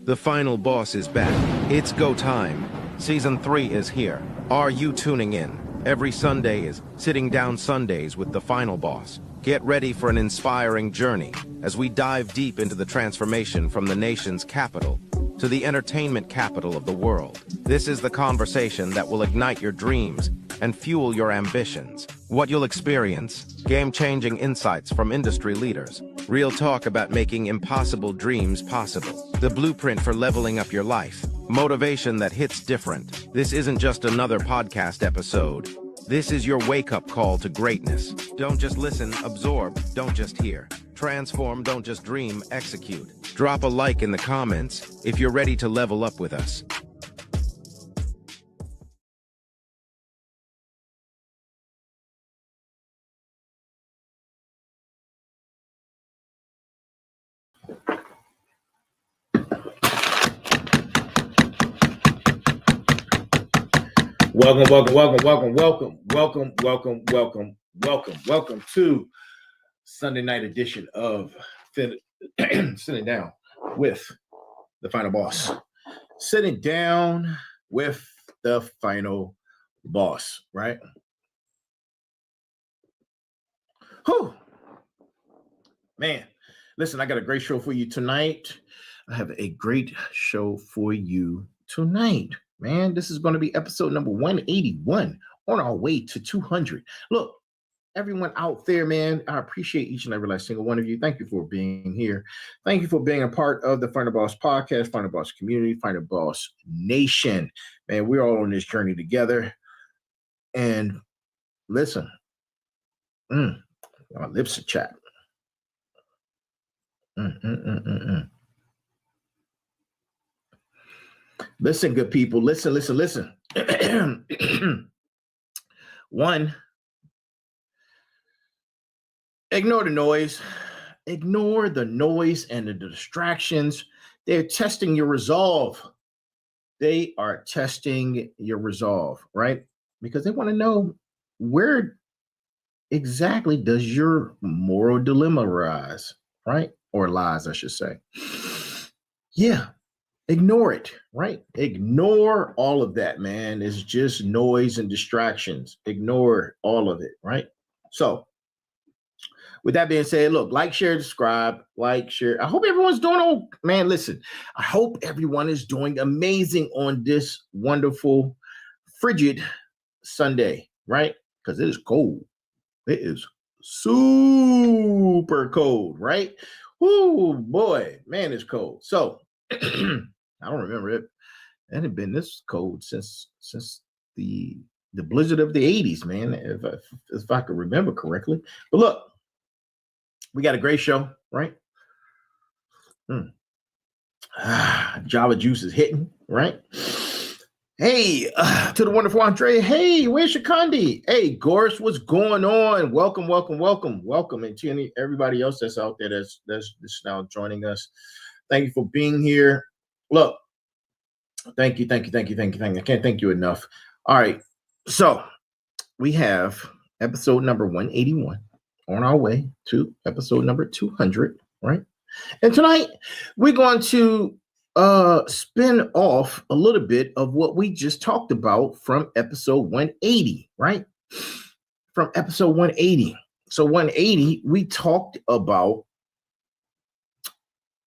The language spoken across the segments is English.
The final boss is back. It's go time. Season 3 is here. Are you tuning in? Every Sunday is Sitting Down Sundays with the final boss. Get ready for an inspiring journey as we dive deep into the transformation from the nation's capital to the entertainment capital of the world. This is the conversation that will ignite your dreams and fuel your ambitions. What you'll experience: game-changing insights from industry leaders, real talk about making impossible dreams possible, the blueprint for leveling up your life, motivation that hits different. This isn't just another podcast episode. This is your wake-up call to greatness. Don't just listen, absorb, don't just hear. Transform, don't just dream, execute. Drop a like in the comments if you're ready to level up with us. Welcome to Sunday night edition of Sitting Down with the Final Boss. Sitting down with the Final Boss, right? Whew. Man, listen, I got a great show for you tonight. I have a great show for you tonight. Man, this is going to be episode number 181 on our way to 200. Look, everyone out there, man, I appreciate each and every last single one of you. Thank you for being here. Thank you for being a part of the Final Boss podcast, Final Boss community, Final Boss nation. Man, we're all on this journey together. And listen, my lips are chapped. Listen, good people. Listen. One, ignore the noise. Ignore the noise and the distractions. They're testing your resolve. They are testing your resolve, right? Because they want to know, where exactly does your moral dilemma rise, right? Or lies, I should say. Yeah. Ignore it, right? Ignore all of that, man. It's just noise and distractions. Ignore all of it, right? So, with that being said, look, like, share, subscribe, like, share. I hope everyone's doing man, listen, I hope everyone is doing amazing on this wonderful, frigid Sunday, right? Because it is cold. It is super cold, right? Whoo, boy, man, it's cold. So, I don't remember it. It hadn't been this cold since the blizzard of the 80s, man, if I could remember correctly. But look, we got a great show, right? Java Juice is hitting, right? Hey, to the wonderful Andre. Hey, where's Shakandi? Hey, Goris, what's going on? Welcome. And to everybody else that's out there that's now joining us. Thank you for being here. Look, thank you. I can't thank you enough. All right. So we have episode number 181 on our way to episode number 200, right? And tonight we're going to spin off a little bit of what we just talked about from episode 180, right? From episode 180. So 180, we talked about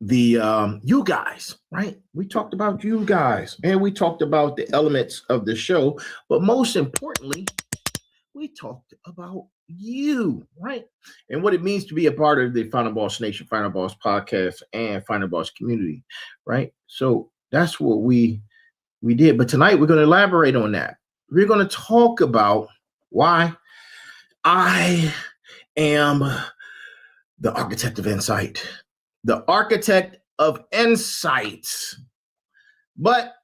the you guys, right? We talked about you guys, and we talked about the elements of the show, but most importantly, we talked about you, right? And what it means to be a part of the Final Boss Nation, Final Boss podcast, and Final Boss community, right? So that's what we did. But tonight we're going to elaborate on that. We're going to talk about why I am the architect of insight. The architect of insights. But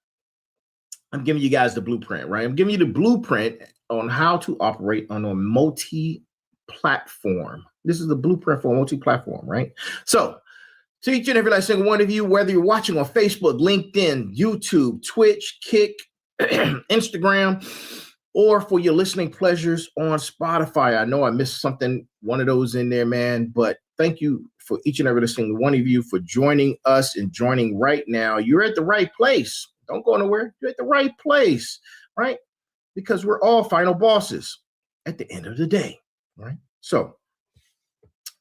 I'm giving you guys the blueprint, right? I'm giving you the blueprint on how to operate on a multi-platform. This is the blueprint for a multi-platform, right? So, to each and every last single one of you, whether you're watching on Facebook, LinkedIn, YouTube, Twitch, Kick, Instagram, or for your listening pleasures on Spotify. I know I missed one of those in there, man, but thank you for each and every single one of you for joining us and joining right now. You're at the right place. Don't go nowhere. You're at the right place, right? Because we're all final bosses at the end of the day, right? So,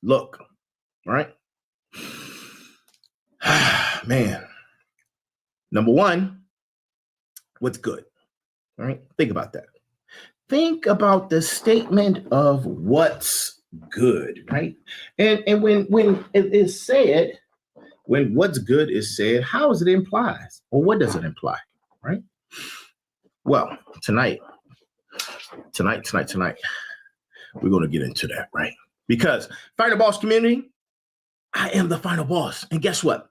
look, right? Man, number one, what's good, right? Think about that. Think about the statement of what's good, right? And when it is said, when what's good is said, how is it implied? Or what does it imply, right? Well, tonight, we're going to get into that, right? Because Final Boss community, I am the Final Boss. And guess what?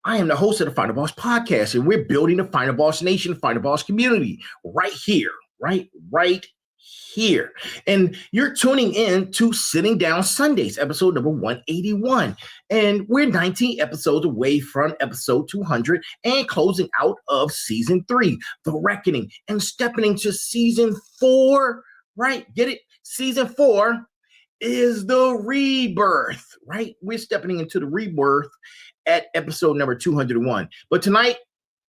I am the host of the Final Boss podcast, and we're building the Final Boss Nation, Final Boss community right here, right here. And you're tuning in to Sitting Down Sundays, episode number 181. And we're 19 episodes away from episode 200 and closing out of season 3, The Reckoning, and stepping into season 4, right? Get it? Season 4 is the rebirth, right? We're stepping into the rebirth at episode number 201. But tonight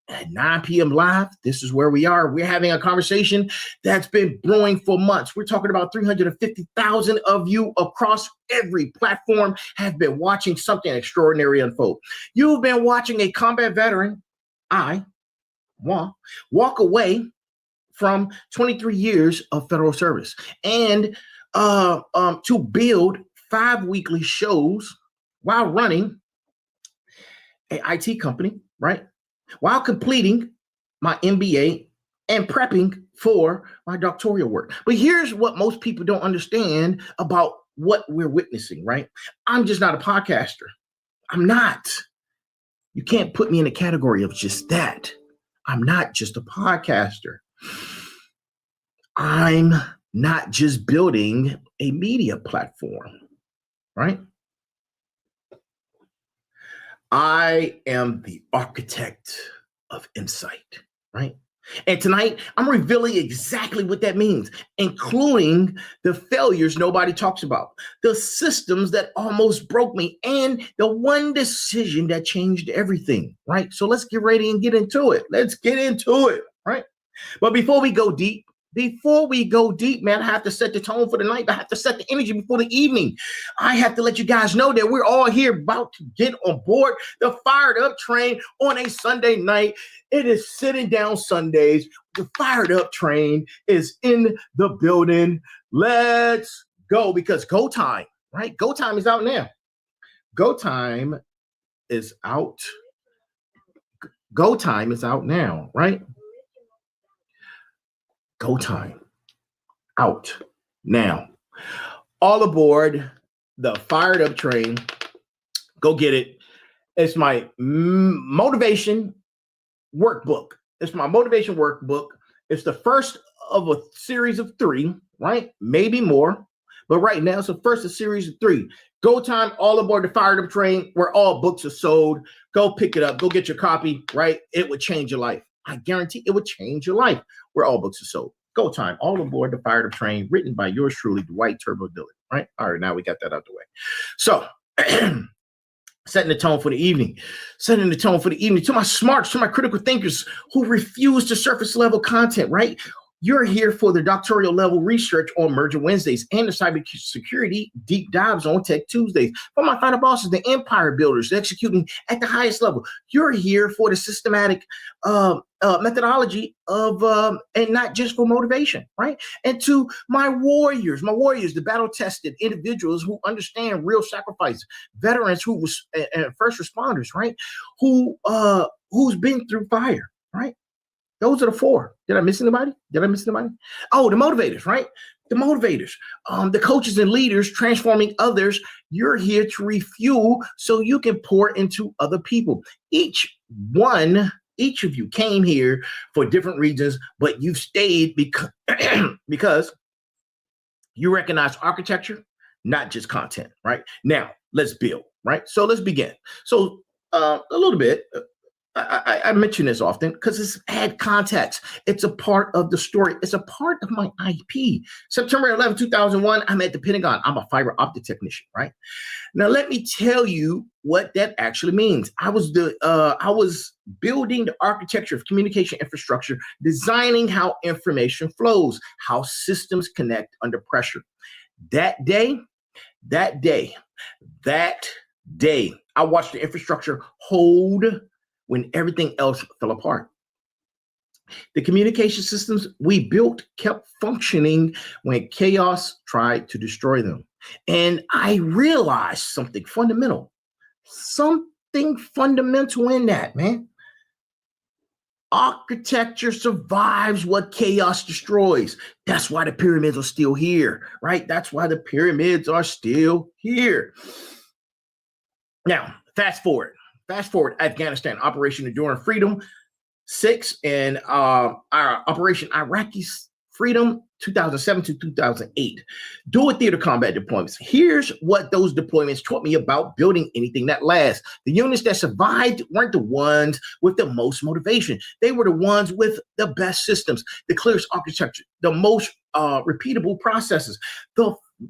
at 9 p.m. live, this is where we are. We're having a conversation that's been brewing for months. We're talking about 350,000 of you across every platform have been watching something extraordinary unfold. You've been watching a combat veteran, walk away from 23 years of federal service and to build 5 weekly shows while running an IT company, right? While completing my MBA and prepping for my doctoral work. But here's what most people don't understand about what we're witnessing, right? I'm just not a podcaster. I'm not. You can't put me in a category of just that. I'm not just a podcaster. I'm not just building a media platform, right? I am the architect of insight, right? And tonight, I'm revealing exactly what that means, including the failures nobody talks about, the systems that almost broke me, and the one decision that changed everything, right? So let's get ready and get into it. Let's get into it, right? But before we go deep, man, I have to set the tone for the night. I have to set the energy before the evening. I have to let you guys know that we're all here about to get on board the Fired Up train on a Sunday night. It is Sitting Down Sundays. The Fired Up train is in the building. Let's go, because go time, right? Go time is out now. Go time is out. Go time is out now, right? Go time out now. All aboard the Fired Up train. Go get it. It's my motivation workbook. It's my motivation workbook. It's the first of a series of 3, right? Maybe more. But right now, it's the first of a series of 3. Go time, all aboard the Fired Up train, where all books are sold. Go pick it up. Go get your copy, right? It would change your life. I guarantee it would change your life, where all books are sold. Go time, all aboard the Fired Up train, written by yours truly, Dwight Turbo Dillon, right? All right, now we got that out the way. So, setting the tone for the evening. Setting the tone for the evening. To my smarts, to my critical thinkers who refuse to surface level content, right? You're here for the doctoral level research on Merger Wednesdays and the cybersecurity deep dives on Tech Tuesdays. For my final bosses, the empire builders executing at the highest level. You're here for the systematic methodology of, and not just for motivation, right? And to my warriors, the battle-tested individuals who understand real sacrifice, veterans who was and first responders, right? Who's been through fire, right? Those are the 4. Did I miss anybody? Oh, the motivators, right? The motivators, the coaches and leaders transforming others. You're here to refuel so you can pour into other people. Each of you came here for different reasons, but you've stayed because you recognize architecture, not just content, right? Now, let's build, right? So let's begin. So a little bit I mention this often because it's add context. It's a part of the story. It's a part of my IP. September 11, 2001, I'm at the Pentagon. I'm a fiber optic technician, right? Now, let me tell you what that actually means. I was building the architecture of communication infrastructure, designing how information flows, how systems connect under pressure. That day, that day, that day, I watched the infrastructure hold when everything else fell apart. The communication systems we built kept functioning when chaos tried to destroy them. And I realized something fundamental in that, man. Architecture survives what chaos destroys. That's why the pyramids are still here, right? That's why the pyramids are still here. Now, fast forward, Afghanistan, Operation Enduring Freedom 6, and our Operation Iraqi Freedom 2007 to 2008. Dual theater combat deployments. Here's what those deployments taught me about building anything that lasts. The units that survived weren't the ones with the most motivation. They were the ones with the best systems, the clearest architecture, the most repeatable processes,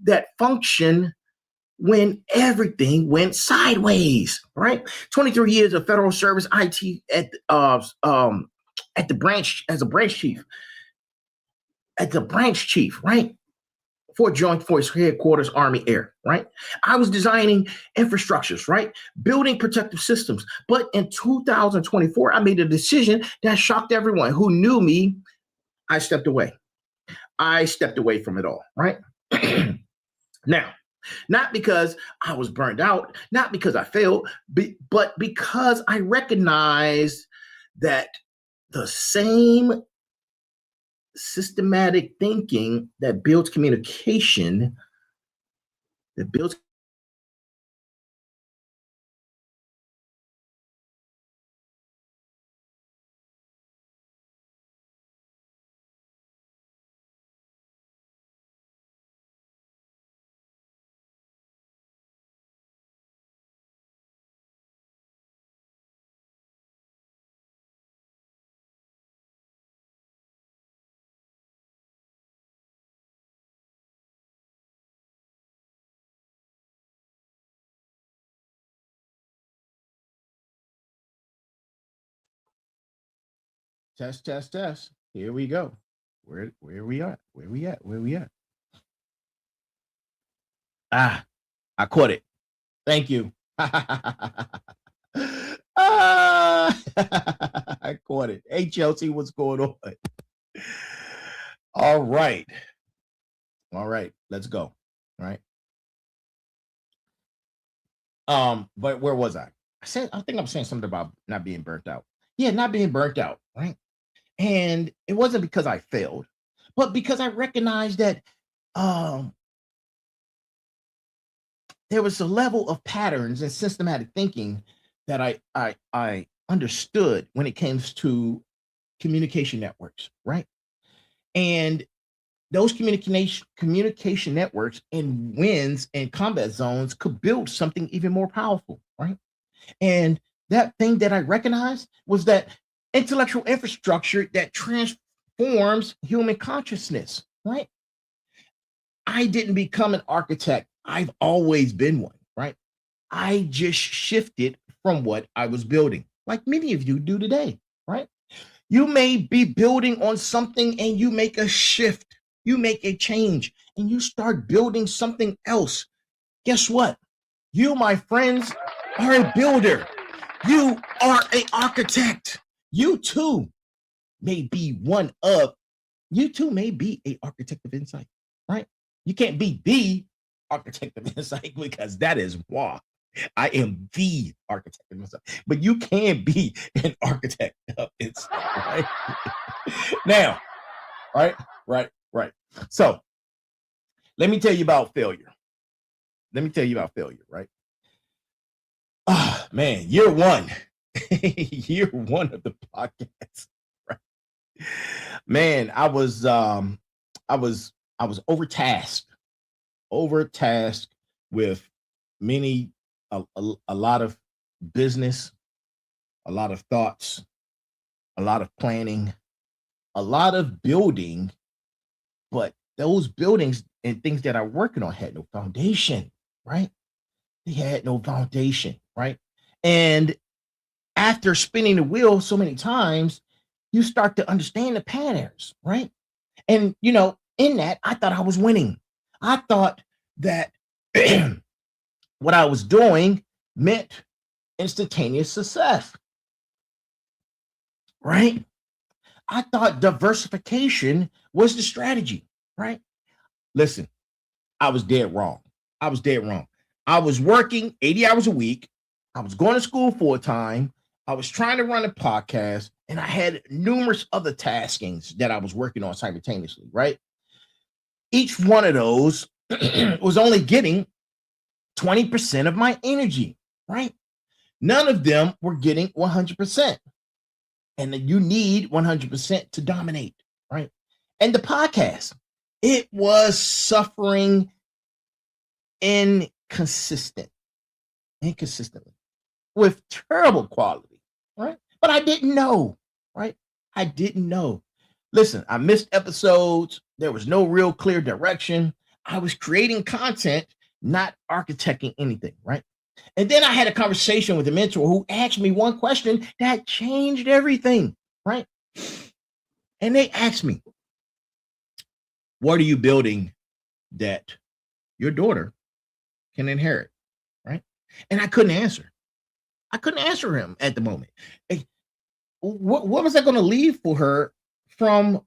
that function when everything went sideways, right? 23 years of federal service, IT at the branch as a branch chief, right? For Joint Force Headquarters, Army Air, right? I was designing infrastructures, right? Building protective systems. But in 2024, I made a decision that shocked everyone who knew me. I stepped away. From it all, right? Now, not because I was burned out, not because I failed, but because I recognized that the same systematic thinking that builds communication, test. Here we go. Where we are? Where we at? Ah, I caught it. Thank you. I caught it. Hey, Chelsea, what's going on? All right. Let's go. All right. But where was I? I think I'm saying something about not being burnt out. Yeah, not being burnt out, right? And it wasn't because I failed, but because I recognized that there was a level of patterns and systematic thinking that I understood when it comes to communication networks, right? And those communication networks and wins and combat zones could build something even more powerful, right? And that thing that I recognized was that intellectual infrastructure that transforms human consciousness, right? I didn't become an architect. I've always been one, right? I just shifted from what I was building, like many of you do today, right? You may be building on something and you make a shift, you make a change, and you start building something else. Guess what? You, my friends, are a builder. You are an architect. You too may be an architect of insight, right? You can't be the architect of insight because that is moi. I am the architect of insight, but you can be an architect of insight, right? Now, right. So let me tell you about failure. Right? Man, year one of the podcast, right? Man, I was overtasked with a lot of business, a lot of thoughts, a lot of planning, a lot of building, but those buildings and things that I'm working on had no foundation, right? They had no foundation, right? And after spinning the wheel so many times, you start to understand the patterns, right? And in that, I thought I was winning. I thought that what I was doing meant instantaneous success, right? I thought diversification was the strategy, right? Listen, I was dead wrong. I was dead wrong. I was working 80 hours a week. I was going to school full time. I was trying to run a podcast, and I had numerous other taskings that I was working on simultaneously, right? Each one of those was only getting 20% of my energy, right? None of them were getting 100%. And then you need 100% to dominate, right? And the podcast, it was suffering inconsistently with terrible quality, right? But I didn't know, right? I didn't know. Listen, I missed episodes. There was no real clear direction. I was creating content, not architecting anything, right? And then I had a conversation with a mentor who asked me one question that changed everything, right? And they asked me, what are you building that your daughter can inherit, right? And I couldn't answer. I couldn't answer him at the moment. What was I going to leave for her from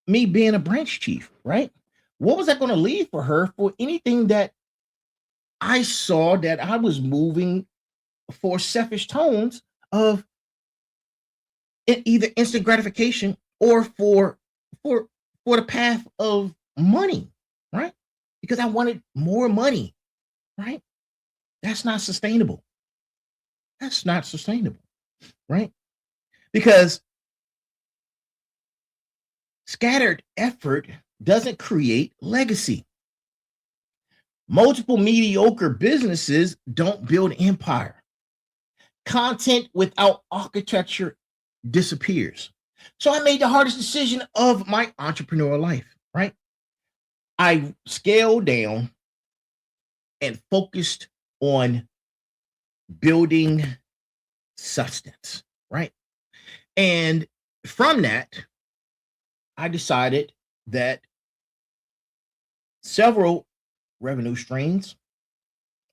me being a branch chief, right? What was I going to leave for her for anything that I saw that I was moving for selfish tones of either instant gratification or for the path of money, right? Because I wanted more money, right? That's not sustainable. That's not sustainable, right? Because scattered effort doesn't create legacy. Multiple mediocre businesses don't build empire. Content without architecture disappears. So I made the hardest decision of my entrepreneurial life, right? I scaled down and focused on building substance, right? And from that, I decided that several revenue streams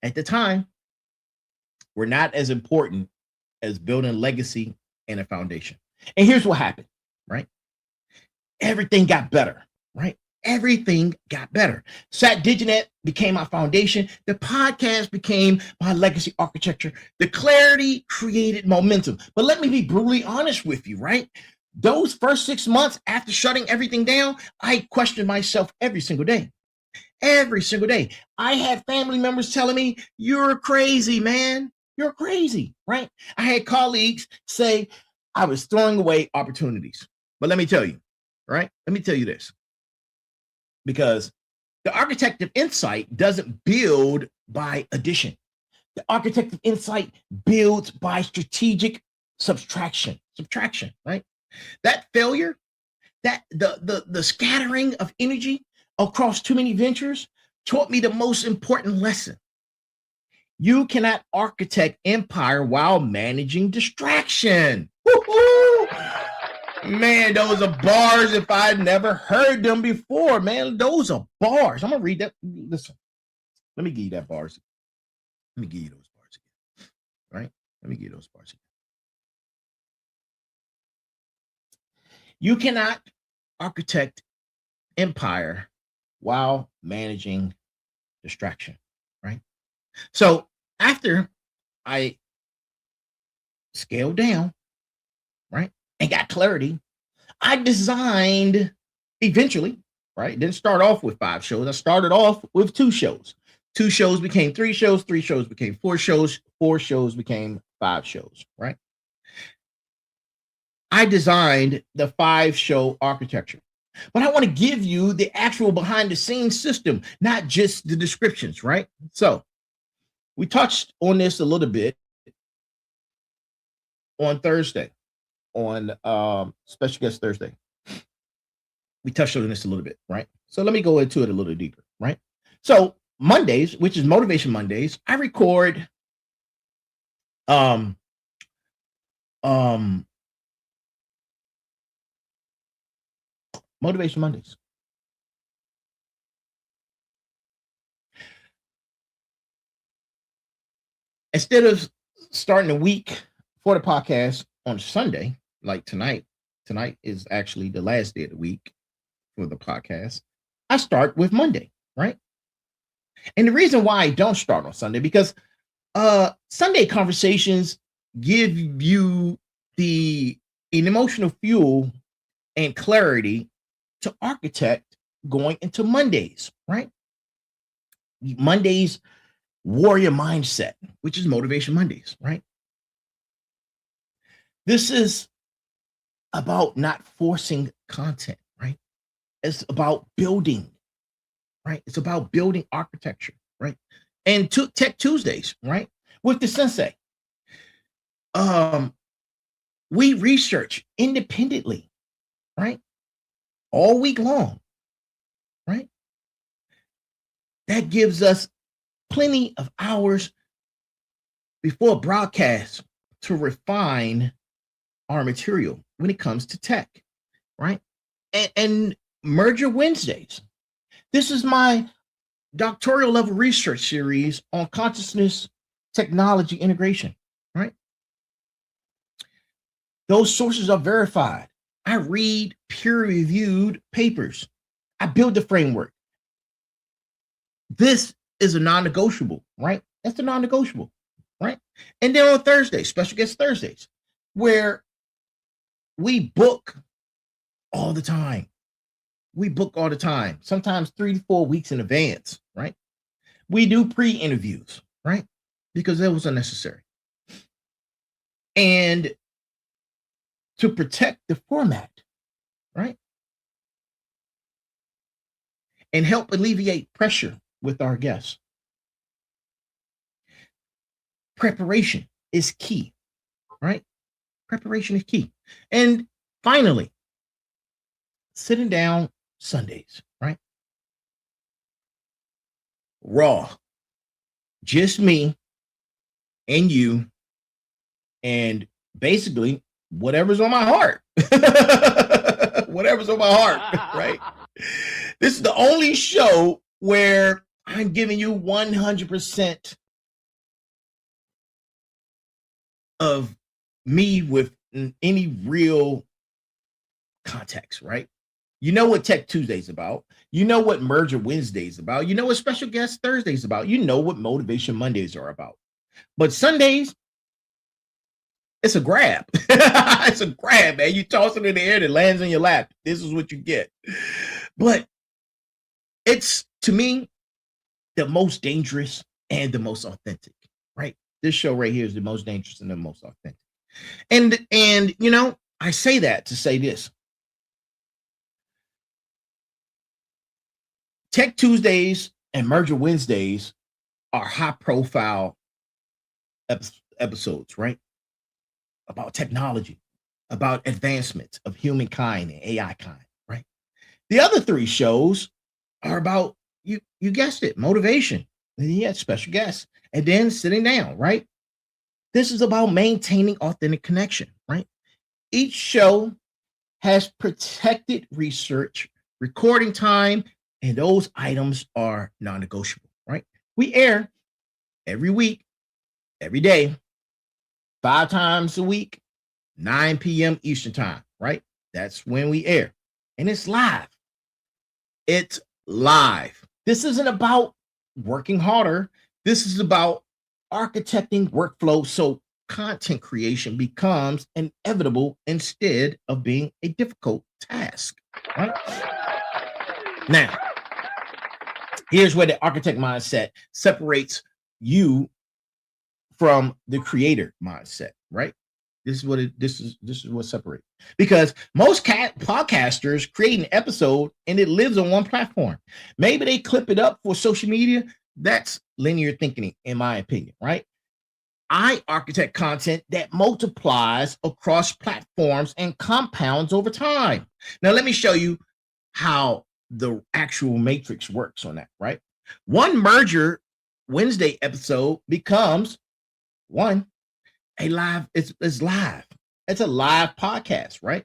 at the time were not as important as building legacy and a foundation. And here's what happened, right? Everything got better, right? Everything got better. Sat Diginet became my foundation. The podcast became my legacy architecture. The clarity created momentum. But let me be brutally honest with you, right? Those first 6 months after shutting everything down, I questioned myself every single day. Every single day. I had family members telling me, you're crazy, man. You're crazy, right? I had colleagues say I was throwing away opportunities. But let me tell you, right? Let me tell you this. Because the architect of insight doesn't build by addition. The architect of insight builds by strategic subtraction, right? That failure, that the scattering of energy across too many ventures taught me the most important lesson. You cannot architect empire while managing distraction. Woo-hoo! Man, those are bars if I'd never heard them before, man. Those are bars. I'm going to read that. Listen, let me give you that bars. Let me give you those bars again, right? Let me give you those bars again. You cannot architect empire while managing distraction, right? So after I scaled down, right, and got clarity, I designed eventually, right? Didn't start off with 5 shows. I started off with 2 shows. 2 shows became 3 shows. 3 shows became 4 shows. 4 shows became 5 shows, right? I designed the 5-show architecture. But I want to give you the actual behind the scenes system, not just the descriptions, right? So we touched on this a little bit on Thursday, on Special Guest Thursday. We touched on this a little bit, right? So let me go into it a little deeper, right? So Mondays, which is Motivation Mondays, I record Motivation Mondays. Instead of starting the week for the podcast on Sunday, like tonight is actually the last day of the week for the podcast. I start with Monday, right? And the reason why I don't start on Sunday, because Sunday conversations give you the emotional fuel and clarity to architect going into Mondays, right? Mondays warrior mindset, which is Motivation Mondays, right? This is about not forcing content, right? It's about building, right? It's about building architecture, right? And Tech Tuesdays, right? With the sensei. We research independently, right? All week long, right? That gives us plenty of hours before broadcast to refine our material when it comes to tech, right? And Merger Wednesdays. This is my doctoral level research series on consciousness technology integration, right? Those sources are verified. I read peer-reviewed papers. I build the framework. This is a non-negotiable, right? That's a non-negotiable, right? And then on Thursdays, Special Guest Thursdays, where we book all the time. We book all the time, sometimes 3 to 4 weeks in advance, right? We do pre-interviews, right? Because that was unnecessary. And to protect the format, right? And help alleviate pressure with our guests. Preparation is key, right? Preparation is key. And finally, sitting down Sundays, right? Raw. Just me and you, and basically whatever's on my heart. Whatever's on my heart, right? This is the only show where I'm giving you 100% of me with any real context, right? You know what Tech Tuesday's about. You know what Merger Wednesday's about. You know what Special Guest Thursday's about. You know what Motivation Mondays are about. But Sundays, it's a grab. It's a grab, man. You toss it in the air and it lands in your lap. This is what you get. But it's, to me, the most dangerous and the most authentic, right? This show right here is the most dangerous and the most authentic. And you know, I say that to say this. Tech Tuesdays and Merger Wednesdays are high profile episodes, right? About technology, about advancements of humankind and AI kind, right? The other 3 shows are about, you guessed it, motivation. And yet special guests. And then sitting down, right? This is about maintaining authentic connection, right? Each show has protected research, recording time, and those items are non-negotiable, right? We air every week, every day, 5 times a week, 9 p.m. Eastern time, right? That's when we air. And it's live. It's live. This isn't about working harder. This is about architecting workflow so content creation becomes inevitable instead of being a difficult task, right? Now, here's where the architect mindset separates you from the creator mindset, right? This is what separates. Because most podcasters create an episode and it lives on one platform. Maybe they clip it up for social media. That's linear thinking, in my opinion, right? I architect content that multiplies across platforms and compounds over time. Now, let me show you how the actual matrix works on that, right? One Merger Wednesday episode becomes a live, it's live. It's a live podcast, right?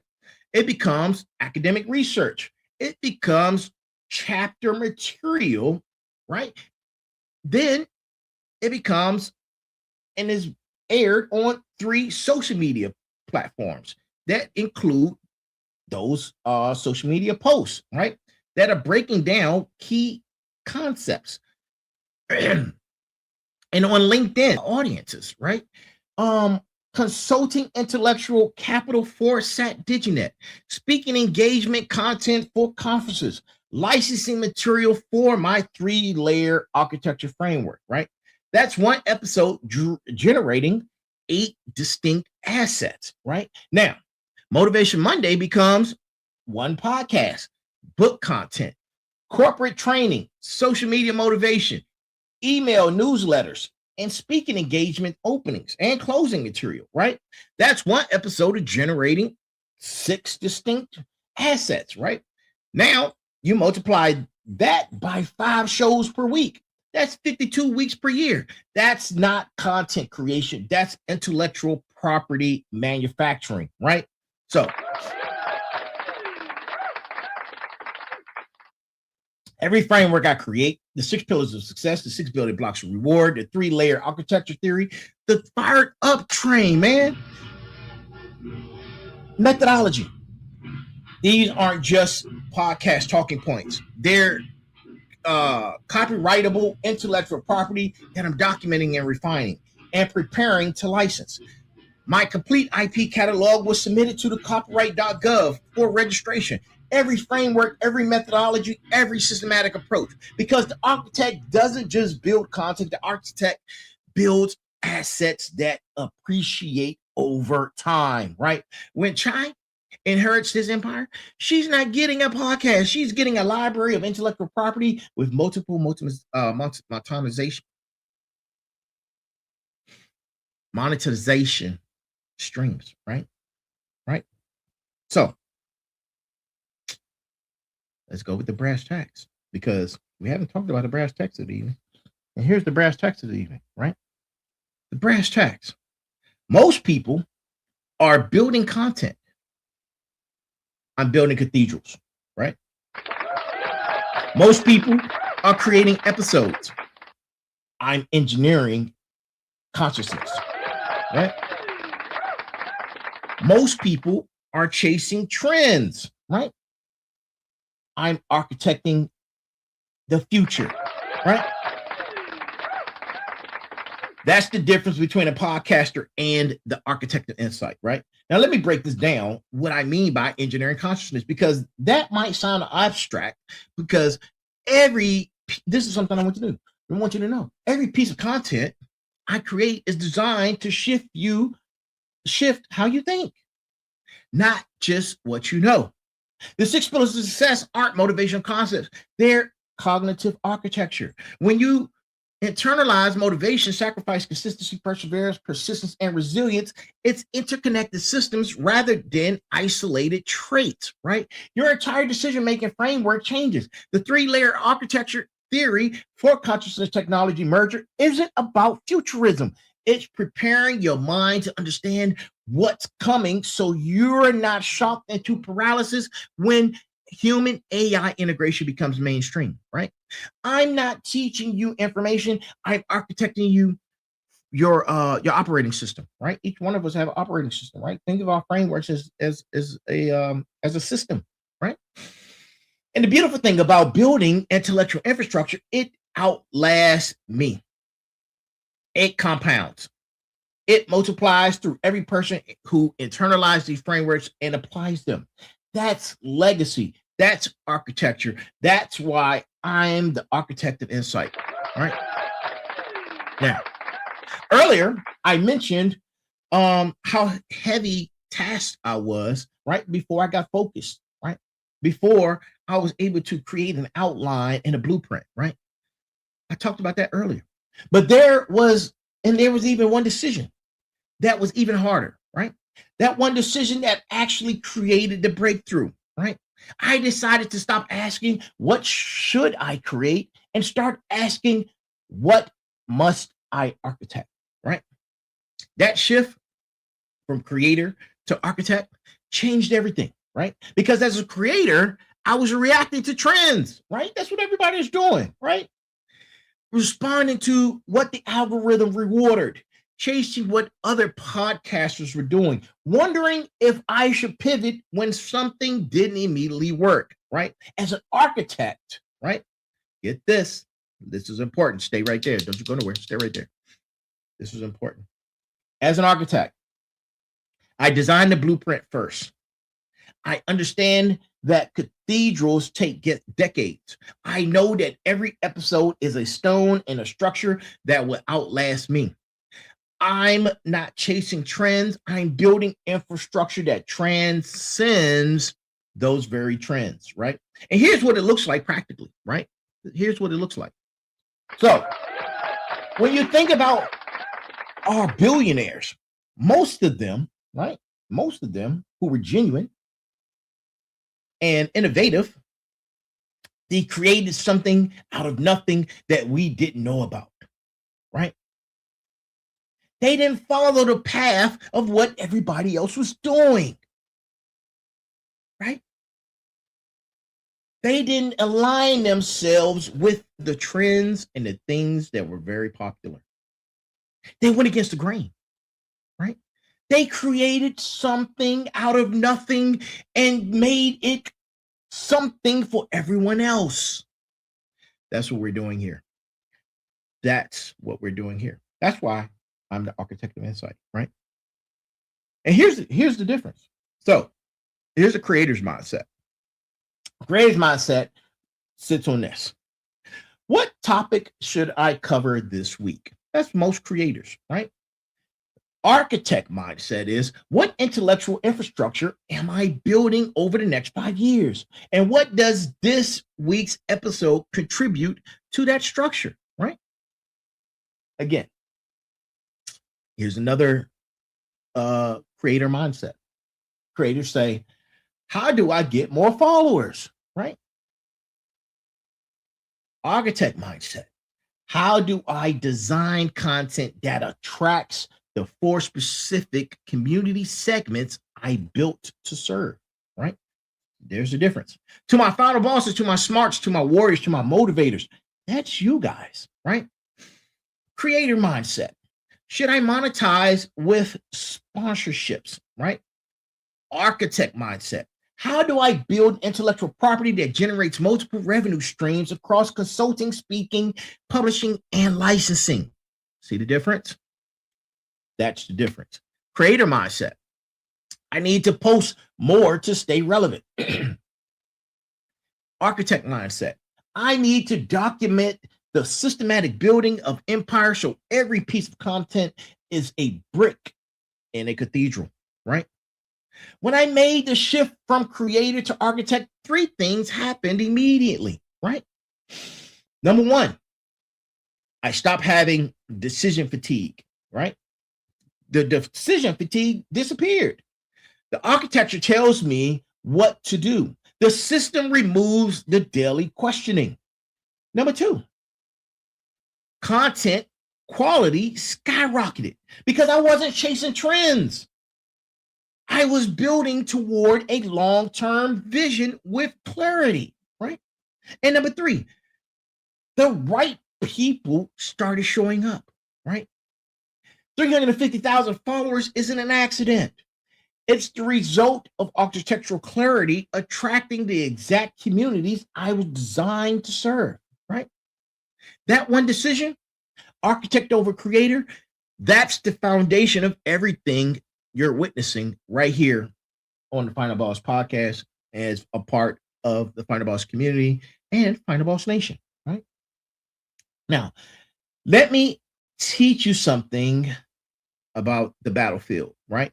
It becomes academic research. It becomes chapter material, right? Then it becomes and is aired on 3 social media platforms that include those social media posts, right? That are breaking down key concepts. And on LinkedIn audiences, right? Consulting intellectual capital for Sat Diginet, speaking engagement content for conferences, licensing material for my 3-layer architecture framework, right? That's one episode generating 8 distinct assets, right? Now, Motivation Monday becomes one podcast, book content, corporate training, social media motivation, email newsletters, and speaking engagement openings and closing material, right? That's one episode of generating 6 distinct assets, right? Now you multiply that by 5 shows per week. That's 52 weeks per year. That's not content creation. That's intellectual property manufacturing, right? So every framework I create, the 6 pillars of success, the 6 building blocks of reward, the 3-layer architecture theory, the fired up train, man. Methodology. These aren't just podcast talking points. They're copyrightable intellectual property that I'm documenting and refining and preparing to license. My complete IP catalog was submitted to the copyright.gov for registration. Every framework, every methodology, every systematic approach. Because the architect doesn't just build content, the architect builds assets that appreciate over time, right? When Chai inherits this empire, she's not getting a podcast. She's getting a library of intellectual property with multiple monetization streams, right? So let's go with the brass tacks, because we haven't talked about the brass tacks of the evening. And here's the brass tacks of the evening, right? The brass tacks. Most people are building content. I'm building cathedrals, right? Most people are creating episodes. I'm engineering consciousness, right? Most people are chasing trends, right? I'm architecting the future, right? That's the difference between a podcaster and the architect of insight, right? Now, let me break this down, what I mean by engineering consciousness, because that might sound abstract, because this is something I want you to do. I want you to know every piece of content I create is designed to shift how you think, not just what you know. The 6 pillars of success aren't motivational concepts. They're cognitive architecture. When you internalize motivation, sacrifice, consistency, perseverance, persistence, and resilience, it's interconnected systems rather than isolated traits, right? Your entire decision-making framework changes. The 3-layer architecture theory for consciousness technology merger isn't about futurism. It's preparing your mind to understand what's coming so you're not shocked into paralysis when human AI integration becomes mainstream, right? I'm not teaching you information. I'm architecting you your operating system, right? Each one of us have an operating system, right? Think of our frameworks as a system, right? And the beautiful thing about building intellectual infrastructure, it outlasts me. It compounds. It multiplies through every person who internalizes these frameworks and applies them. That's legacy. That's architecture. That's why I'm the architect of insight. All right. Now, earlier I mentioned how heavy tasked I was, right? Before I got focused, right? Before I was able to create an outline and a blueprint, right? I talked about that earlier. But there was And there was even one decision that was even harder, right? That one decision that actually created the breakthrough, right? I decided to stop asking, what should I create? And start asking, what must I architect, right? That shift from creator to architect changed everything, right? Because as a creator, I was reacting to trends, right? That's what everybody's doing, right? Responding to what the algorithm rewarded, chasing what other podcasters were doing, wondering if I should pivot when something didn't immediately work, right? As an architect, right? Get this. This is important. Stay right there. Don't you go nowhere. Stay right there. This is important. As an architect, I designed the blueprint first. I understand that cathedrals take decades. I know that every episode is a stone and a structure that will outlast me. I'm not chasing trends. I'm building infrastructure that transcends those very trends, right? And here's what it looks like practically, right? Here's what it looks like. So when you think about our billionaires, most of them, right? Most of them who were genuine and innovative, they created something out of nothing that we didn't know about, right? They didn't follow the path of what everybody else was doing, right? They didn't align themselves with the trends and the things that were very popular. They went against the grain, right? They created something out of nothing and made it something for everyone else. That's what we're doing here. That's what we're doing here. That's why I'm the architect of insight, right? And here's the difference. So here's a creator's mindset. Creator's mindset sits on this. What topic should I cover this week? That's most creators, right? Architect mindset is, what intellectual infrastructure am I building over the next 5 years? And what does this week's episode contribute to that structure, right? Again, here's another creator mindset. Creators say, how do I get more followers, right? Architect mindset. How do I design content that attracts the 4 specific community segments I built to serve, right? There's a difference. To my final bosses, to my smarts, to my warriors, to my motivators, that's you guys, right? Creator mindset. Should I monetize with sponsorships, right? Architect mindset. How do I build intellectual property that generates multiple revenue streams across consulting, speaking, publishing, and licensing? See the difference? That's the difference. Creator mindset. I need to post more to stay relevant. Architect mindset. I need to document the systematic building of empire so every piece of content is a brick in a cathedral, right? When I made the shift from creator to architect, 3 things happened immediately, right? Number 1, I stopped having decision fatigue, right? The decision fatigue disappeared. The architecture tells me what to do. The system removes the daily questioning. Number 2, content quality skyrocketed because I wasn't chasing trends. I was building toward a long-term vision with clarity, right? And number 3, the right people started showing up, right? 350,000 followers isn't an accident. It's the result of architectural clarity attracting the exact communities I was designed to serve, right? That one decision, architect over creator, that's the foundation of everything you're witnessing right here on the Final Boss podcast as a part of the Final Boss community and Final Boss Nation, right? Now, let me teach you something about the battlefield, right?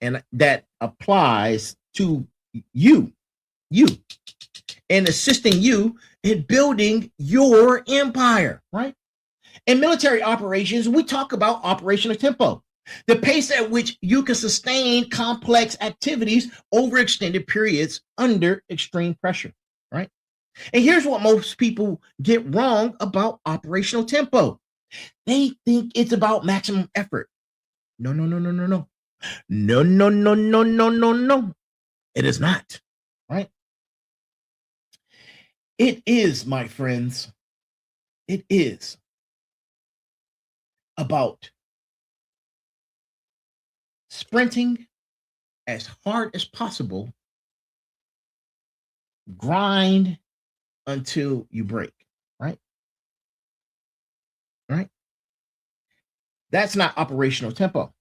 And that applies to you, and assisting you in building your empire, right? In military operations, we talk about operational tempo, the pace at which you can sustain complex activities over extended periods under extreme pressure, right? And here's what most people get wrong about operational tempo. They think it's about maximum effort. No, no, no, no, no, no. No, no, no, no, no, no, no. It is not, right? It is, my friends. It is about sprinting as hard as possible, grind until you break, right? Right? That's not operational tempo.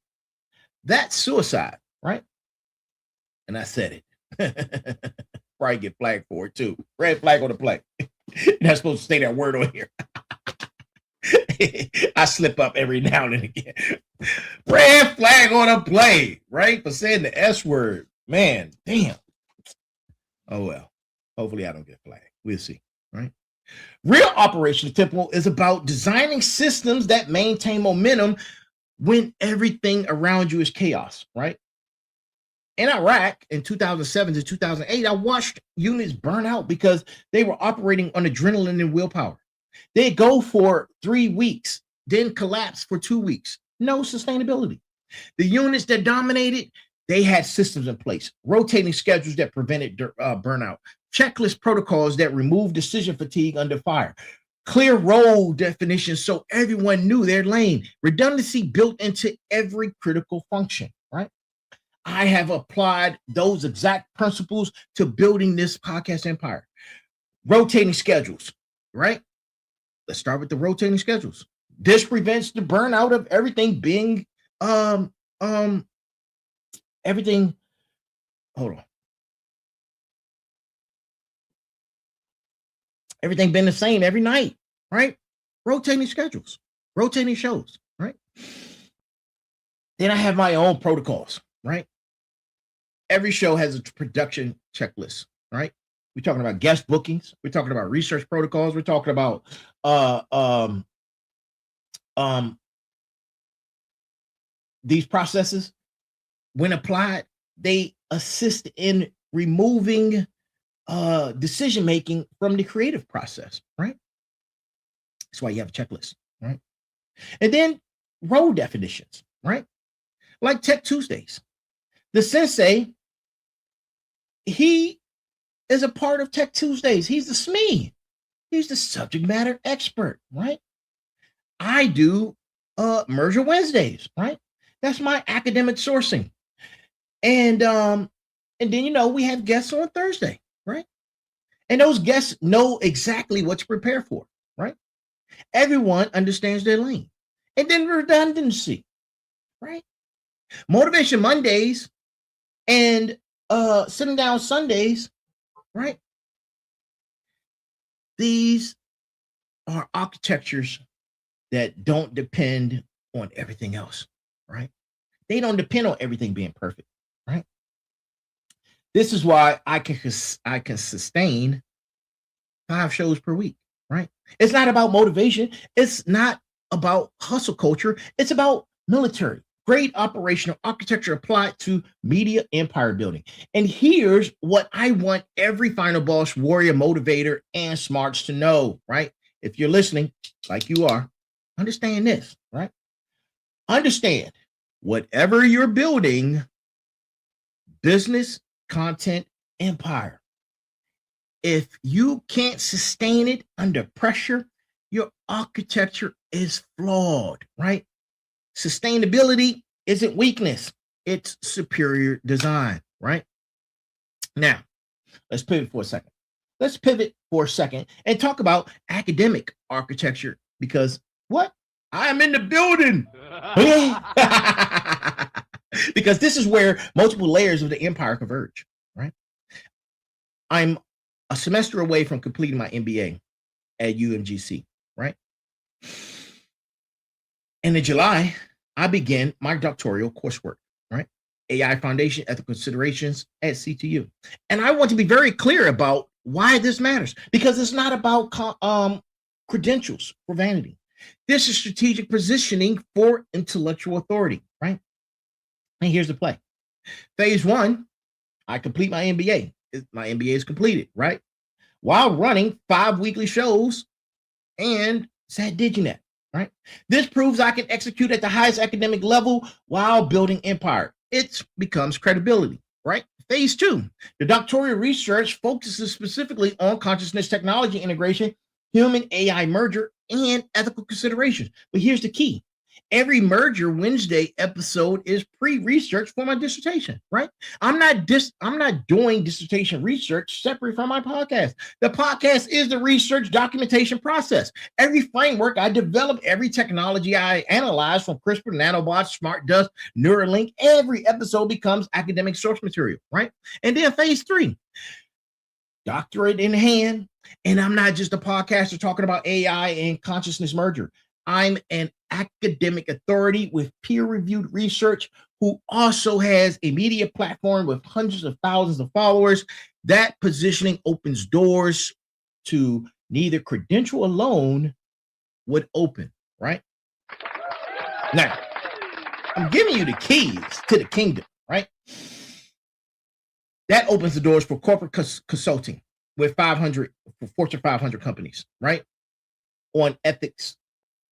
That's suicide, right? And I said it. Probably get flagged for it too. Red flag on the play. You're not supposed to say that word on here. I slip up every now and again. Red flag on a play, right? For saying the S word. Man, damn. Oh well. Hopefully I don't get flagged. We'll see, right? Real operational tempo is about designing systems that maintain momentum when everything around you is chaos, right? In Iraq in 2007 to 2008, I watched units burn out because they were operating on adrenaline and willpower. They'd go for 3 weeks, then collapse for 2 weeks. No sustainability. The units that dominated, they had systems in place, rotating schedules that prevented burnout, checklist protocols that removed decision fatigue under fire, clear role definitions so everyone knew their lane, redundancy built into every critical function, right? I have applied those exact principles to building this podcast empire. Rotating schedules, right? Let's start with the rotating schedules. This prevents the burnout of everything being everything. Hold on. Everything been the same every night, right? Rotating schedules, rotating shows, right? Then I have my own protocols, right? Every show has a production checklist, right? We're talking about guest bookings. We're talking about research protocols. We're talking about these processes. When applied, they assist in removing decision making from the creative process, right? That's why you have a checklist, right? And then role definitions, right? Like Tech Tuesdays. The sensei, he is a part of Tech Tuesdays. He's the SME. He's the subject matter expert, right? I do Merger Wednesdays, right? That's my academic sourcing. And then, you know, we have guests on Thursday, right? And those guests know exactly what to prepare for, right? Everyone understands their lane. And then redundancy, right? Motivation Mondays and sitting down Sundays, right? These are architectures that don't depend on everything else, right? They don't depend on everything being perfect, right? This is why I can sustain 5 shows per week, right? It's not about motivation. It's not about hustle culture. It's about military. Great operational architecture applied to media empire building. And here's what I want every Final Boss warrior, motivator, and smarts to know, right? If you're listening, like you are, understand this, right? Understand whatever you're building, business, content, empire. If you can't sustain it under pressure, your architecture is flawed, right? Sustainability isn't weakness, it's superior design, right? Now, let's pivot for a second. Let's pivot for a second and talk about academic architecture because what? I'm in the building. Because this is where multiple layers of the empire converge, right? I'm a semester away from completing my MBA at UMGC, right? And in July, I began my doctoral coursework, right? AI Foundation Ethical Considerations at CTU. And I want to be very clear about why this matters, because it's not about credentials for vanity. This is strategic positioning for intellectual authority, right? And here's the play. Phase one, I complete my MBA. My MBA is completed, right? While running 5 weekly shows and SAT DigiNet, right? This proves I can execute at the highest academic level while building empire. It becomes credibility, right? Phase two, the doctoral research focuses specifically on consciousness technology integration, human AI merger, and ethical considerations. But here's the key. Every Merger Wednesday episode is pre-research for my dissertation, right? I'm not doing dissertation research separate from my podcast. The podcast is the research documentation process. Every framework I develop, every technology I analyze, from CRISPR, nanobots, smart dust, Neuralink, every episode becomes academic source material, right? And then phase three, doctorate in hand. And I'm not just a podcaster talking about AI and consciousness merger. I'm an academic authority with peer-reviewed research who also has a media platform with hundreds of thousands of followers. That positioning opens doors to neither credential alone would open, right? Now, I'm giving you the keys to the kingdom, right? That opens the doors for corporate consulting with Fortune 500 companies, right? On ethics,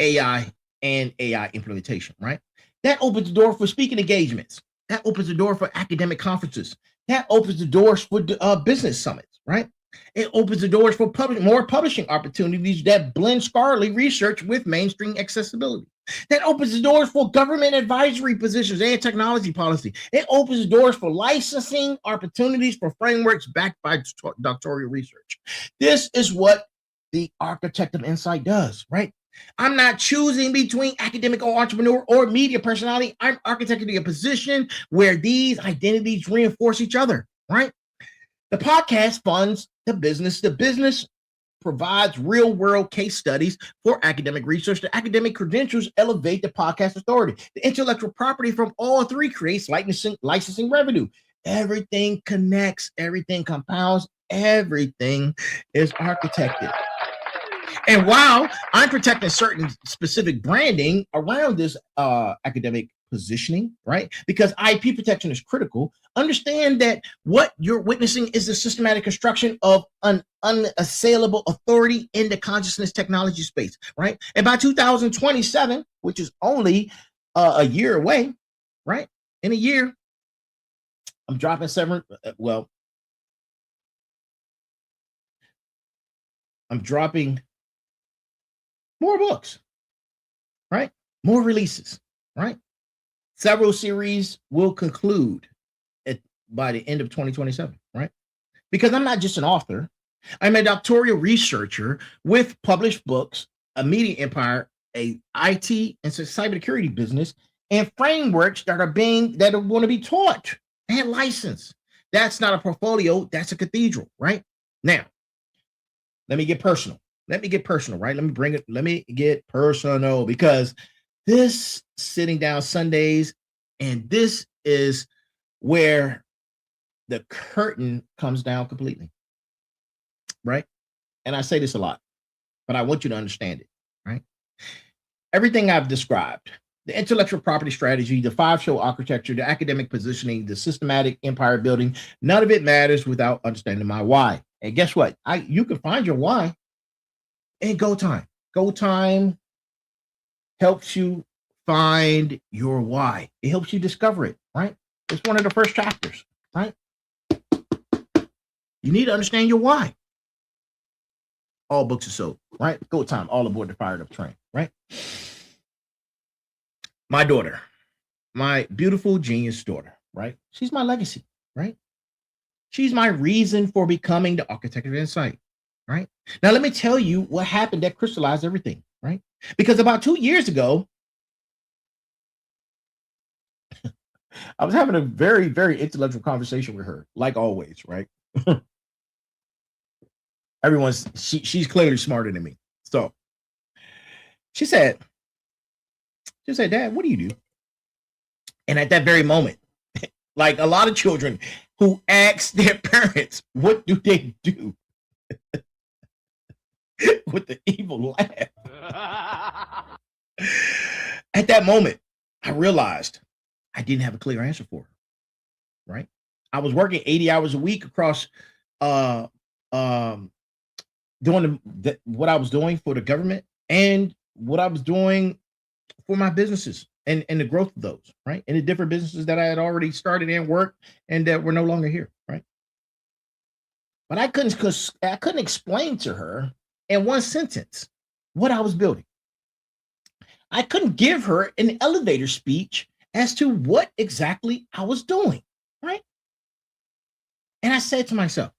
AI, and AI implementation, right? That opens the door for speaking engagements. That opens the door for academic conferences. That opens the doors for business summits, right? It opens the doors for more publishing opportunities that blend scholarly research with mainstream accessibility. That opens the doors for government advisory positions and technology policy. It opens the doors for licensing opportunities for frameworks backed by doctoral research. This is what the architect of insight does, right? I'm not choosing between academic or entrepreneur or media personality. I'm architecting a position where these identities reinforce each other, right? The podcast funds the business. The business provides real-world case studies for academic research. The academic credentials elevate the podcast authority. The intellectual property from all three creates licensing revenue. Everything connects, everything compounds, everything is architected. And while I'm protecting certain specific branding around this academic positioning, right? Because IP protection is critical. Understand that what you're witnessing is the systematic construction of an unassailable authority in the consciousness technology space, right? And by 2027, which is only a year away, right? In a year, I'm dropping I'm dropping more books, right? More releases, right? Several series will conclude by the end of 2027, right? Because I'm not just an author. I'm a doctoral researcher with published books, a media empire, a IT and cybersecurity business, and frameworks that are going to be taught and licensed. That's not a portfolio, that's a cathedral, right? Now, let me get personal. Right? Let me get personal, because this sitting down Sundays, and this is where the curtain comes down completely, right? And I say this a lot, but I want you to understand it, right? Everything I've described, the intellectual property strategy, the 5-show architecture, the academic positioning, the systematic empire building, none of it matters without understanding my why. And guess what? You can find your why in Go Time. Go Time helps you find your why. It helps you discover it, right? It's one of the first chapters, right? You need to understand your why. All books are sold, right? Go Time, all aboard the fired up train, right? My daughter, my beautiful genius daughter, right? She's my legacy, right? She's my reason for becoming the architect of insight, right? Now, let me tell you what happened that crystallized everything, right? Because about 2 years ago, I was having a very, very intellectual conversation with her, like always, right? She's clearly smarter than me. So she said, Dad, what do you do? And at that very moment, like a lot of children who ask their parents, what do they do? With the evil laugh. At that moment, I realized I didn't have a clear answer for her, right? I was working 80 hours a week across uh doing what I was doing for the government and what I was doing for my businesses and the growth of those, right? And the different businesses that I had already started and worked and that were no longer here, right? But I couldn't explain to her in one sentence what I was building. I couldn't give her an elevator speech as to what exactly I was doing, right? And I said to myself,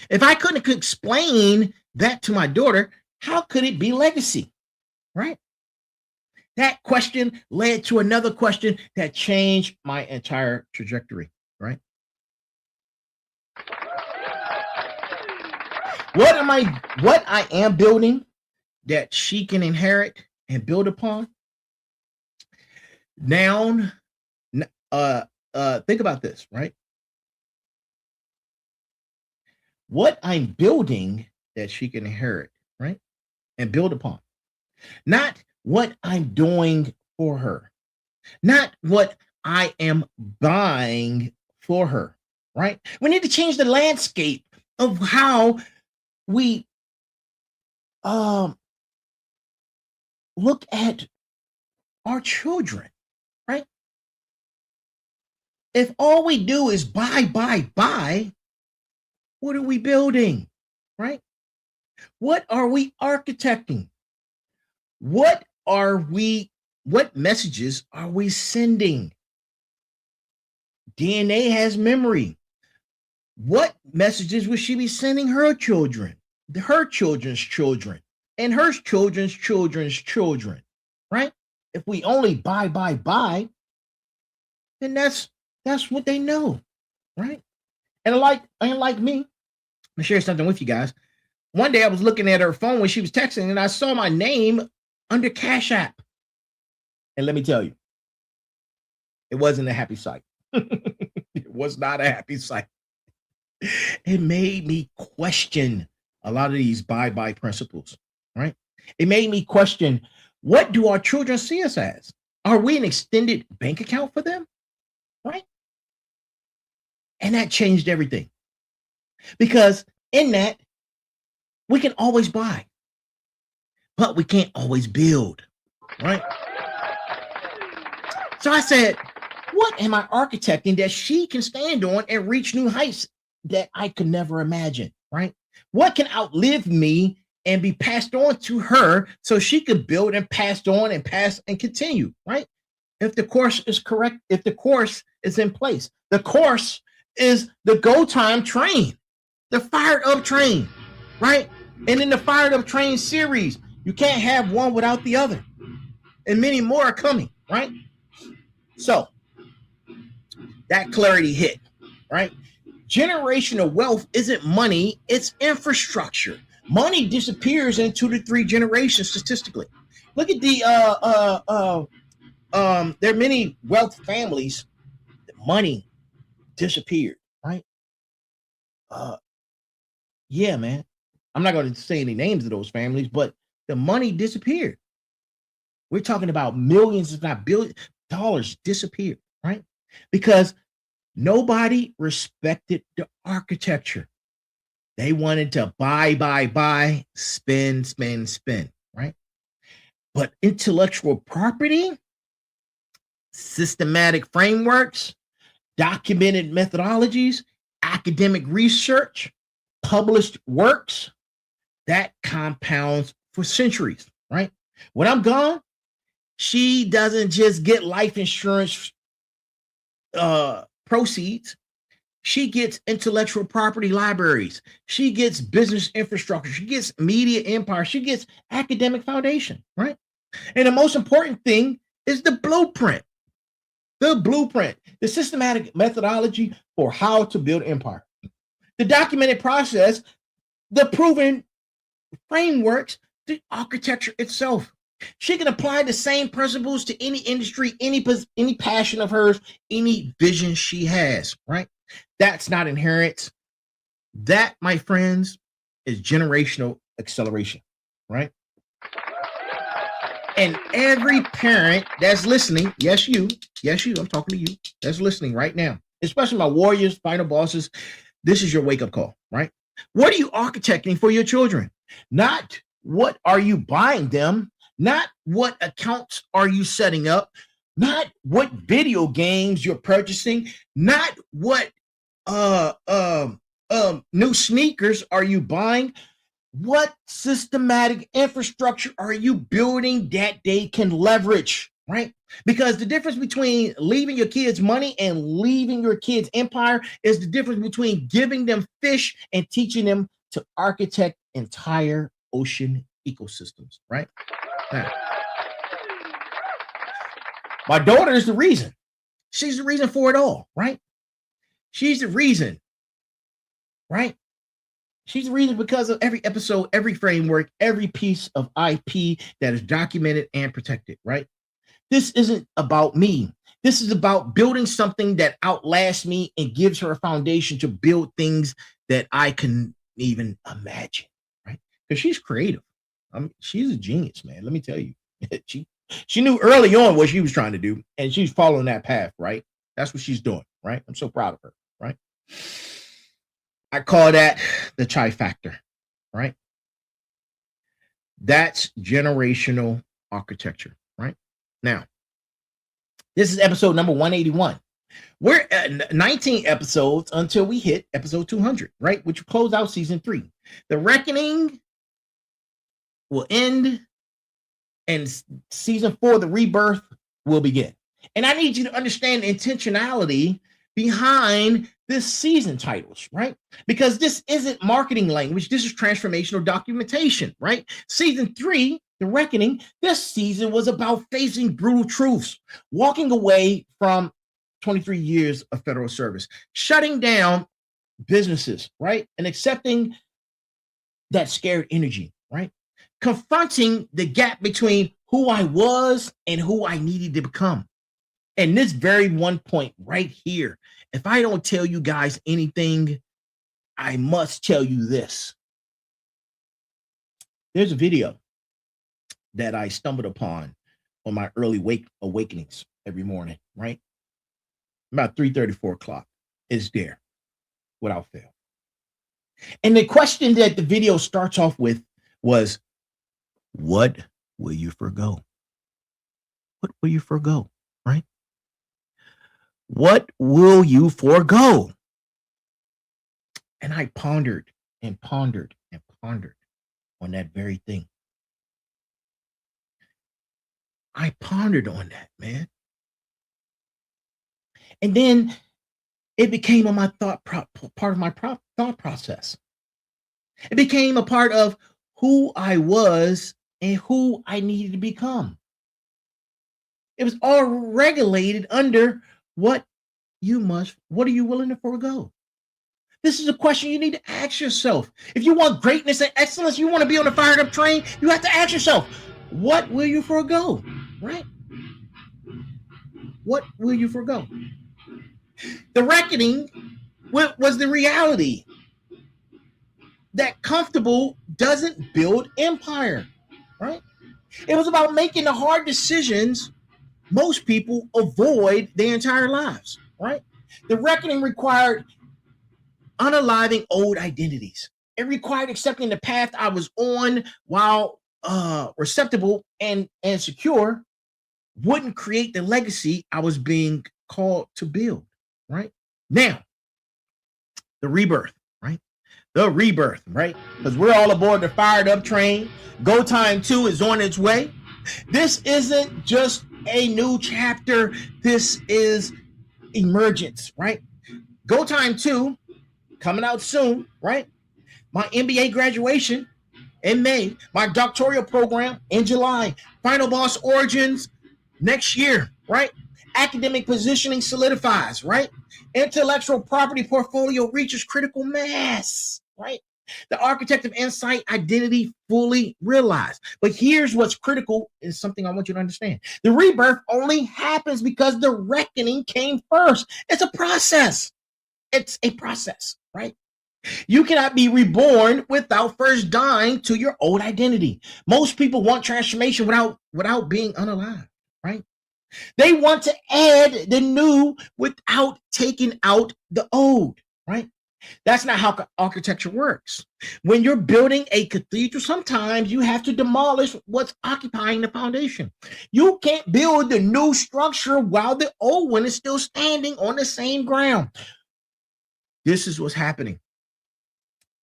if I couldn't explain that to my daughter, how could it be legacy, right? That question led to another question that changed my entire trajectory, right? What I am building that she can inherit and build upon? Now, think about this, right? What I'm building that she can inherit, right? And build upon. Not what I'm doing for her. Not what I am buying for her, right? We need to change the landscape of how we look at our children, right? If all we do is buy, what are we building, right? What are we architecting? What messages are we sending? DNA has memory. What messages will she be sending her children, her children's children, and her children's children's children, right? If we only buy, then that's what they know, right? And like me, I'm gonna share something with you guys. One day I was looking at her phone when she was texting, and I saw my name under Cash App. And let me tell you, it wasn't a happy sight. It was not a happy sight. It made me question a lot of these buy principles, right? It made me question, what do our children see us as? Are we an extended bank account for them, right? And that changed everything. Because in that, we can always buy, but we can't always build, right? So I said, what am I architecting that she can stand on and reach new heights that I could never imagine, right? What can outlive me and be passed on to her so she could build and pass on and pass and continue, right? If the course is correct, if the course is in place. The course is the Go Time train, the Fired Up train, right? And in the Fired Up train series, you can't have one without the other. And many more are coming, right? So that clarity hit, right? Generational wealth isn't money, it's infrastructure. Money disappears in 2 to 3 generations statistically. Look at the there are many wealth families, the money disappeared, right? Yeah, man. I'm not going to say any names of those families, but the money disappeared. We're talking about millions, if not billions, dollars disappeared, right? Because nobody respected the architecture. They wanted to buy, spend, right? But intellectual property, systematic frameworks, documented methodologies, academic research, published works, that compounds for centuries, right? When I'm gone, she doesn't just get life insurance proceeds. She gets intellectual property libraries. She gets business infrastructure. She gets media empire. She gets academic foundation, right? And the most important thing is the blueprint. The systematic methodology for how to build empire. The documented process, the proven frameworks, the architecture itself. She can apply the same principles to any industry, any passion of hers, any vision she has, right? That's not inherent. That, my friends, is generational acceleration, right? And every parent that's listening, yes, you, I'm talking to you, that's listening right now, especially my warriors, final bosses, this is your wake-up call, right? What are you architecting for your children? Not what are you buying them, not what accounts are you setting up, not what video games you're purchasing, not what new sneakers are you buying. What systematic infrastructure are you building that they can leverage, right? Because the difference between leaving your kids money and leaving your kids empire is the difference between giving them fish and teaching them to architect entire ocean ecosystems, right? Now, my daughter is the reason. She's the reason for it all, right? She's the reason, right? She's the reason because of every episode, every framework, every piece of IP that is documented and protected, right? This isn't about me. This is about building something that outlasts me and gives her a foundation to build things that I can even imagine, right? Because she's creative. She's a genius, man. Let me tell you. She knew early on what she was trying to do, and she's following that path, right? That's what she's doing, right? I'm so proud of her, right? I call that the trifactor, right? That's generational architecture, right? Now, this is episode number 181. We're at 19 episodes until we hit episode 200, right? Which will close out season 3. The reckoning will end, and season 4, the rebirth, will begin. And I need you to understand the intentionality behind this season titles, right? Because this isn't marketing language. This is transformational documentation, right? Season 3, The Reckoning, this season was about facing brutal truths, walking away from 23 years of federal service, shutting down businesses, right? And accepting that scared energy, right? Confronting the gap between who I was and who I needed to become. And this very one point right here, if I don't tell you guys anything, I must tell you this. There's a video that I stumbled upon on my early awakenings every morning, right? About 3:30, 4 o'clock. It's there without fail. And the question that the video starts off with was, what will you forgo? What will you forgo, right? What will you forego? And I pondered and pondered and pondered on that very thing. I pondered on that, man. And then it became on my part of my thought process. It became a part of who I was and who I needed to become. It was all regulated under what are you willing to forego? This is a question you need to ask yourself. If you want greatness and excellence, you want to be on a fired up train, you have to ask yourself, what will you forego, right? What will you forego? The reckoning was the reality that comfortable doesn't build empire, right? It was about making the hard decisions most people avoid their entire lives, right? The reckoning required unaliving old identities. It required accepting the path I was on while receptible and secure wouldn't create the legacy I was being called to build, right? Now, the rebirth, right? The rebirth, right? Because we're all aboard the fired up train. Go Time 2 is on its way. This isn't just a new chapter. This is emergence, right? Go Time 2 coming out soon, right? My MBA graduation in May, my doctoral program in July, Final Boss Origins next year, right? Academic positioning solidifies, right? Intellectual property portfolio reaches critical mass, right? The architect of insight identity fully realized. But here's what's critical is something I want you to understand. The rebirth only happens because the reckoning came first. It's a process. It's a process, right? You cannot be reborn without first dying to your old identity. Most people want transformation without being unalive, right? They want to add the new without taking out the old, right? That's not how architecture works. When you're building a cathedral, sometimes you have to demolish what's occupying the foundation. You can't build the new structure while the old one is still standing on the same ground. This is what's happening.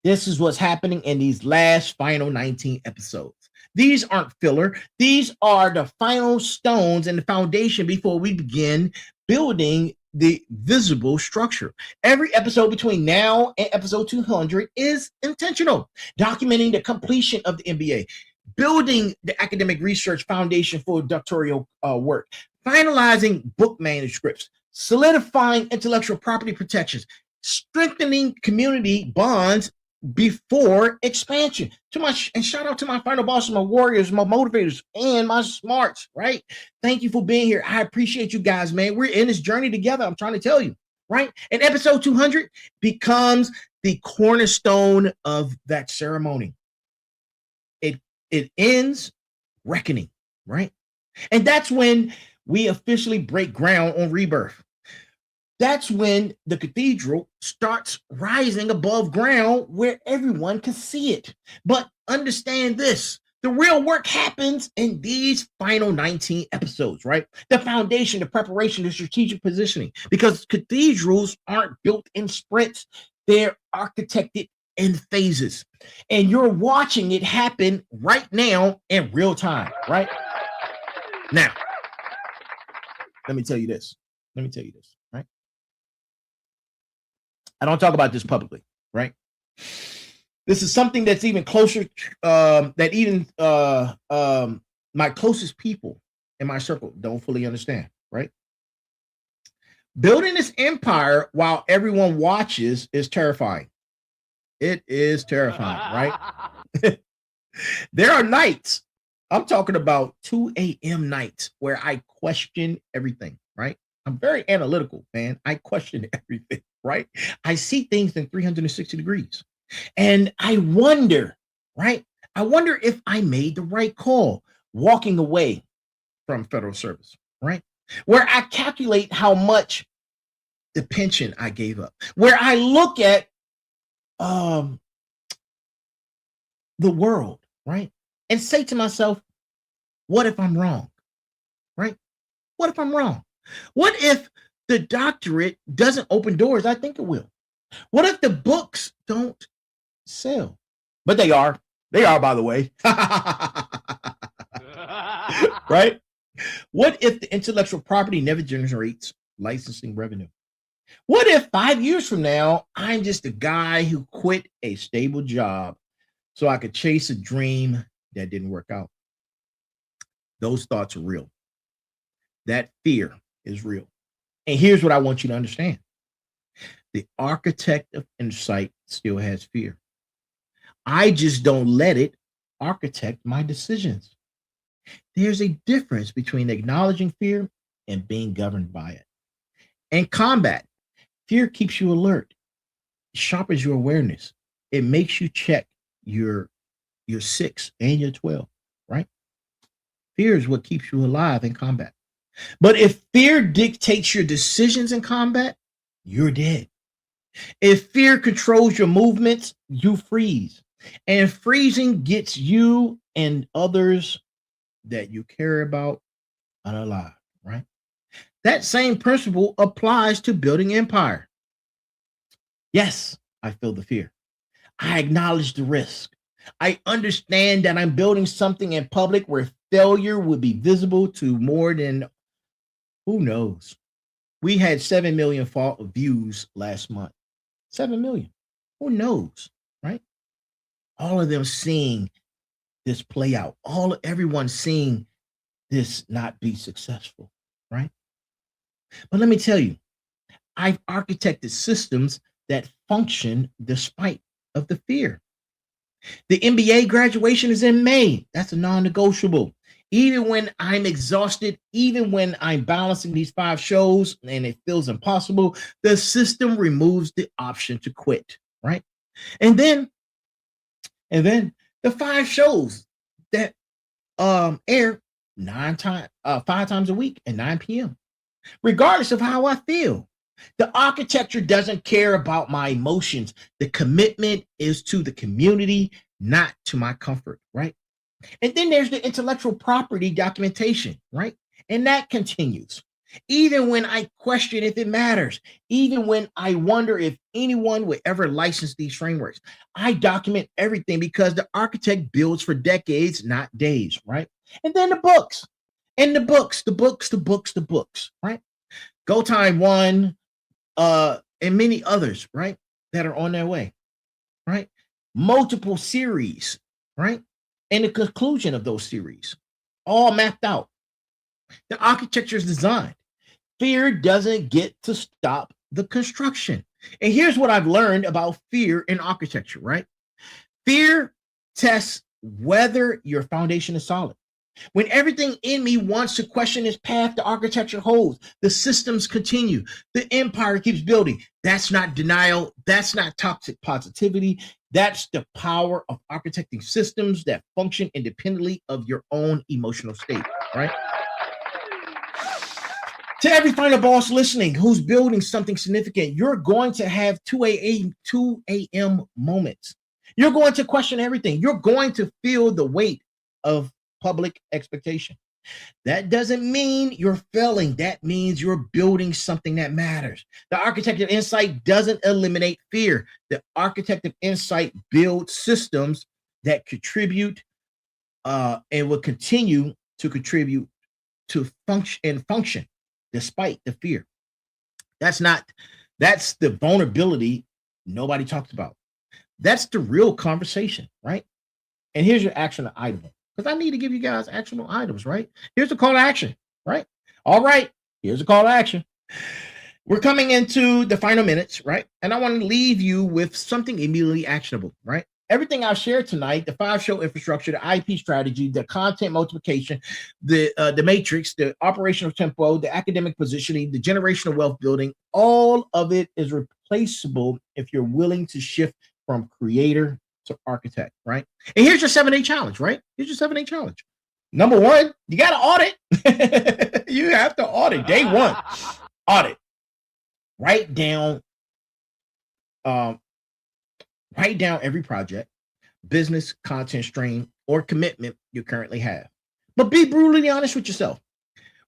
This is what's happening in these last final 19 episodes. These aren't filler. These are the final stones and the foundation before we begin building the visible structure. Every episode between now and episode 200 is intentional, documenting the completion of the MBA, building the academic research foundation for doctoral work, finalizing book manuscripts, solidifying intellectual property protections, strengthening community bonds before expansion. And shout out to my final bosses, my warriors, my motivators, and my smarts, right? Thank you for being here. I appreciate you guys, man. We're in this journey together. I'm trying to tell you, right? And episode 200 becomes the cornerstone of that ceremony. It ends reckoning, right? And that's when we officially break ground on rebirth. That's when the cathedral starts rising above ground where everyone can see it. But understand this, the real work happens in these final 19 episodes, right? The foundation, the preparation, the strategic positioning, because cathedrals aren't built in sprints. They're architected in phases. And you're watching it happen right now in real time, right? Now, let me tell you this, right? I don't talk about this publicly, right? This is something that's even closer, that even my closest people in my circle don't fully understand, right? Building this empire while everyone watches is terrifying. It is terrifying, right? There are nights, I'm talking about 2 a.m. nights, where I question everything, right? I'm very analytical, man. I question everything, right? I see things in 360 degrees. And I wonder, right? I wonder if I made the right call walking away from federal service, right? Where I calculate how much the pension I gave up, where I look at the world, right? And say to myself, what if I'm wrong, right? What if I'm wrong? What if the doctorate doesn't open doors I think it will? What if the books don't sell? But they are, by the way. Right? What if the intellectual property never generates licensing revenue? What if 5 years from now, I'm just a guy who quit a stable job so I could chase a dream that didn't work out? Those thoughts are real. That fear is real. And here's what I want you to understand. The architect of insight still has fear. I just don't let it architect my decisions. There's a difference between acknowledging fear and being governed by it. In combat, fear keeps you alert, sharpens your awareness. It makes you check your 6 and your 12, right? Fear is what keeps you alive in combat. But if fear dictates your decisions in combat, you're dead. If fear controls your movements, you freeze. And freezing gets you and others that you care about unalive, right? That same principle applies to building empire. Yes, I feel the fear. I acknowledge the risk. I understand that I'm building something in public where failure would be visible to more than, who knows? We had 7 million views last month. 7 million. Who knows, right? All of them seeing this play out. Everyone seeing this not be successful, right? But let me tell you, I've architected systems that function despite of the fear. The MBA graduation is in May. That's a non-negotiable. Even when I'm exhausted, even when I'm balancing these 5 shows and it feels impossible, the system removes the option to quit, right? And then the 5 shows that air 5 times a week at 9 p.m. Regardless of how I feel. The architecture doesn't care about my emotions. The commitment is to the community, not to my comfort, right? And then there's the intellectual property documentation, right? And that continues. Even when I question if it matters, even when I wonder if anyone would ever license these frameworks, I document everything because the architect builds for decades, not days, right? And then the books, and the books, right? Go Time 1, and many others, right? That are on their way, right? Multiple series, right? And the conclusion of those series, all mapped out. The architecture is designed. Fear doesn't get to stop the construction. And here's what I've learned about fear in architecture, right? Fear tests whether your foundation is solid. When everything in me wants to question this path the architecture holds, the systems continue, the empire keeps building. That's not denial. That's not toxic positivity. That's the power of architecting systems that function independently of your own emotional state, right? To every final boss listening who's building something significant, you're going to have 2 a.m. moments. You're going to question everything. You're going to feel the weight of public expectation. That doesn't mean you're failing. That means you're building something that matters. The architect of insight doesn't eliminate fear. The architect of insight builds systems that contribute and will continue to contribute to function despite the fear. That's the vulnerability nobody talks about. That's the real conversation, right? And here's your action item. Because I need to give you guys actionable items, right? Here's the call to action, right? All right, here's the call to action. We're coming into the final minutes, right? And I want to leave you with something immediately actionable, right? Everything I've shared tonight, the 5-show infrastructure, the IP strategy, the content multiplication, the matrix, the operational tempo, the academic positioning, the generational wealth building, all of it is replaceable if you're willing to shift from creator to architect, right? And here's your 7-day challenge, right? Here's your 7-day challenge. Number 1, you got to audit. You have to audit. Day 1, audit. Write down every project, business, content stream, or commitment you currently have. But be brutally honest with yourself.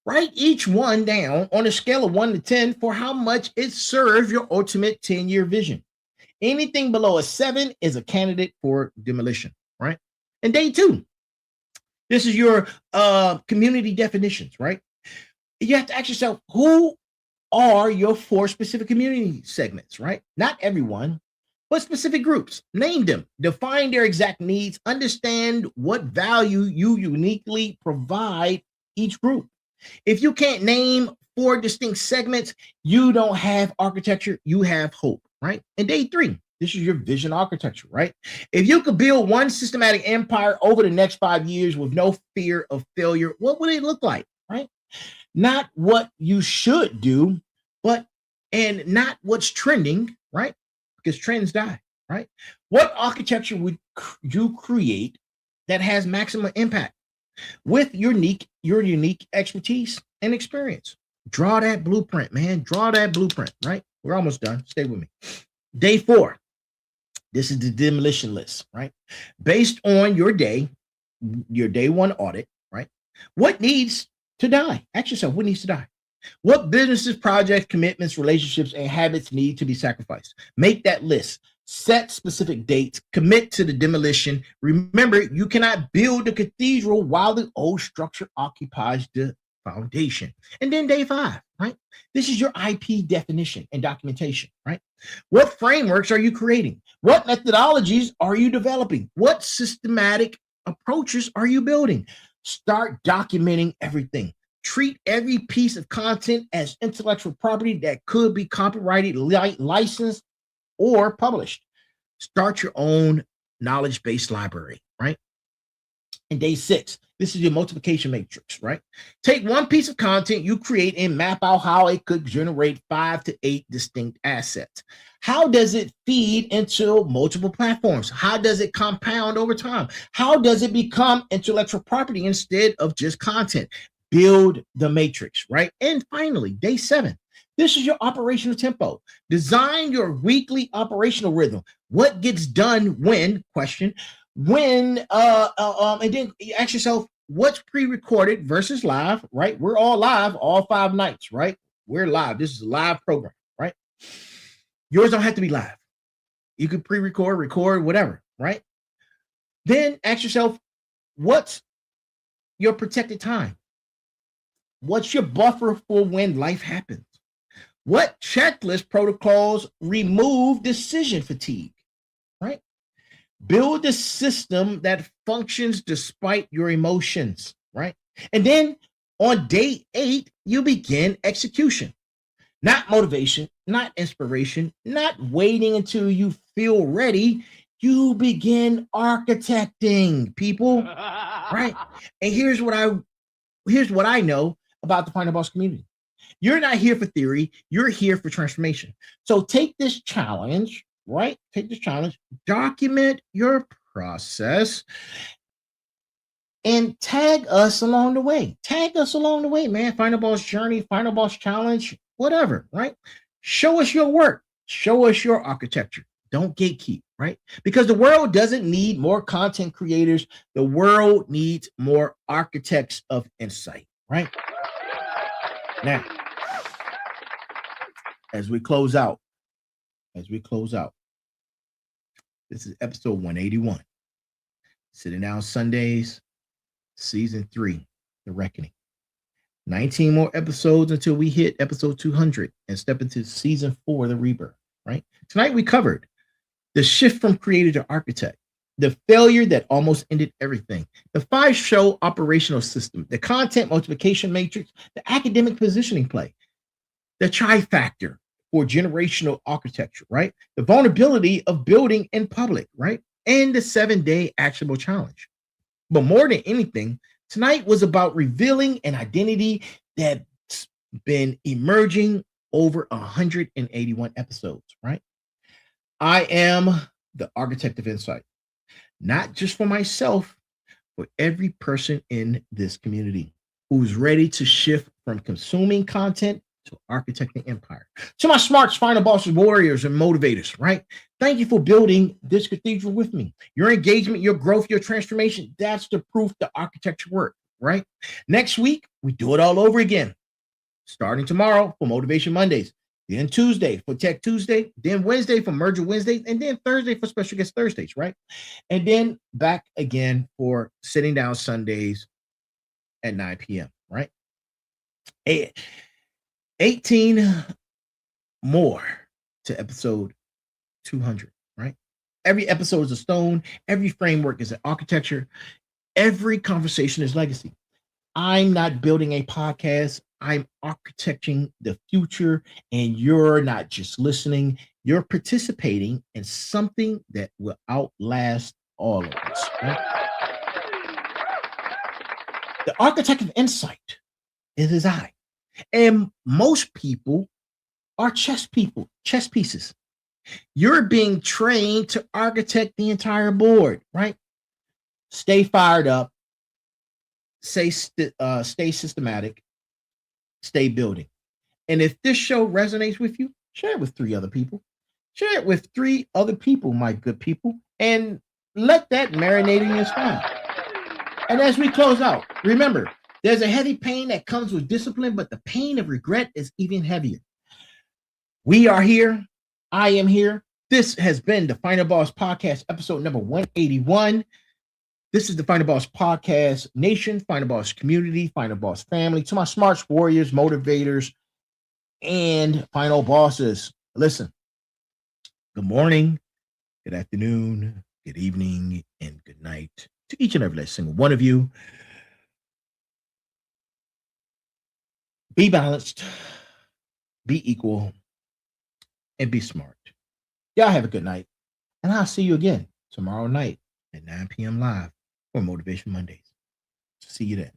Write each one down on a scale of 1 to 10 for how much it serves your ultimate 10-year vision. Anything below a 7 is a candidate for demolition, right? And day 2, this is your community definitions, right? You have to ask yourself, who are your 4 specific community segments, right? Not everyone, but specific groups. Name them, define their exact needs, understand what value you uniquely provide each group. If you can't name 4 distinct segments, you don't have architecture, you have hope, right? And day 3, this is your vision architecture, right? If you could build one systematic empire over the next 5 years with no fear of failure, what would it look like, right? Not what you should do, and not what's trending, right? Because trends die, right? What architecture would you create that has maximum impact with your unique expertise and experience? Draw that blueprint, man. Draw that blueprint, right? We're almost done. Stay with me. Day 4. This is the demolition list, right? Based on your day 1 audit, right? What needs to die? Ask yourself, what needs to die? What businesses, projects, commitments, relationships, and habits need to be sacrificed? Make that list. Set specific dates. Commit to the demolition. Remember, you cannot build a cathedral while the old structure occupies the foundation. And then day 5, right? This is your IP definition and documentation, right? What frameworks are you creating? What methodologies are you developing? What systematic approaches are you building? Start documenting everything. Treat every piece of content as intellectual property that could be copyrighted, licensed, or published. Start your own knowledge-based library, right? And day 6, This is your multiplication matrix, right? Take one piece of content you create and map out how it could generate 5 to 8 distinct assets. How does it feed into multiple platforms? How does it compound over time? How does it become intellectual property instead of just content? Build the matrix, right? And finally, day 7. This is your operational tempo. Design your weekly operational rhythm. What gets done when, question, when, and then you ask yourself, what's pre-recorded versus live, right? We're all live all 5 nights, right? We're live. This is a live program, right? Yours don't have to be live. You can pre-record, record, whatever, right? Then ask yourself, what's your protected time? What's your buffer for when life happens? What checklist protocols remove decision fatigue, right? Build a system that functions despite your emotions, right? And then on day 8, you begin execution. Not motivation, not inspiration, not waiting until you feel ready. You begin architecting, people, right? And here's what I know about the Final Boss community. You're not here for theory, you're here for transformation. So take this challenge, right? Take this challenge, document your process, and tag us along the way. Tag us along the way, man. Final Boss journey, Final Boss challenge, whatever, right? Show us your work. Show us your architecture. Don't gatekeep, right? Because the world doesn't need more content creators. The world needs more architects of insight, right? Now, as we close out, this is episode 181. Sitting Down Sundays, season 3, The Reckoning. 19 more episodes until we hit episode 200 and step into season 4, The Rebirth, right? Tonight we covered the shift from creator to architect, the failure that almost ended everything, the 5-show operational system, the content multiplication matrix, the academic positioning play, the trifactor for generational architecture, right? The vulnerability of building in public, right? And the 7-day actionable challenge. But more than anything, tonight was about revealing an identity that's been emerging over 181 episodes, right? I am the architect of insight, not just for myself, for every person in this community who's ready to shift from consuming content to architecting empire. To my smarts, final bosses, warriors, and motivators, right? Thank you for building this cathedral with me. Your engagement, your growth, your transformation, that's the proof the architecture work, right? Next week, we do it all over again. Starting tomorrow for Motivation Mondays, then Tuesday for Tech Tuesday, then Wednesday for Merger Wednesdays, and then Thursday for Special Guest Thursdays, right? And then back again for Sitting Down Sundays at 9 p.m., right? 18 more to episode 200, right? Every episode is a stone. Every framework is an architecture. Every conversation is legacy. I'm not building a podcast. I'm architecting the future, and you're not just listening. You're participating in something that will outlast all of us, right? The architect of insight is I. And most people are chess pieces. You're being trained to architect the entire board, right? Stay fired up, stay systematic, stay building. And if this show resonates with you, share it with 3 other people. Share it with 3 other people, my good people, and let that marinate in your spine. And as we close out, remember, there's a heavy pain that comes with discipline, but the pain of regret is even heavier. We are here. I am here. This has been the Final Boss Podcast, episode number 181. This is the Final Boss Podcast Nation, Final Boss community, Final Boss family. To my smarts, warriors, motivators, and final bosses, listen. Good morning, good afternoon, good evening, and good night to each and every last single one of you. Be balanced, be equal, and be smart. Y'all have a good night, and I'll see you again tomorrow night at 9 p.m. live for Motivation Mondays. See you then.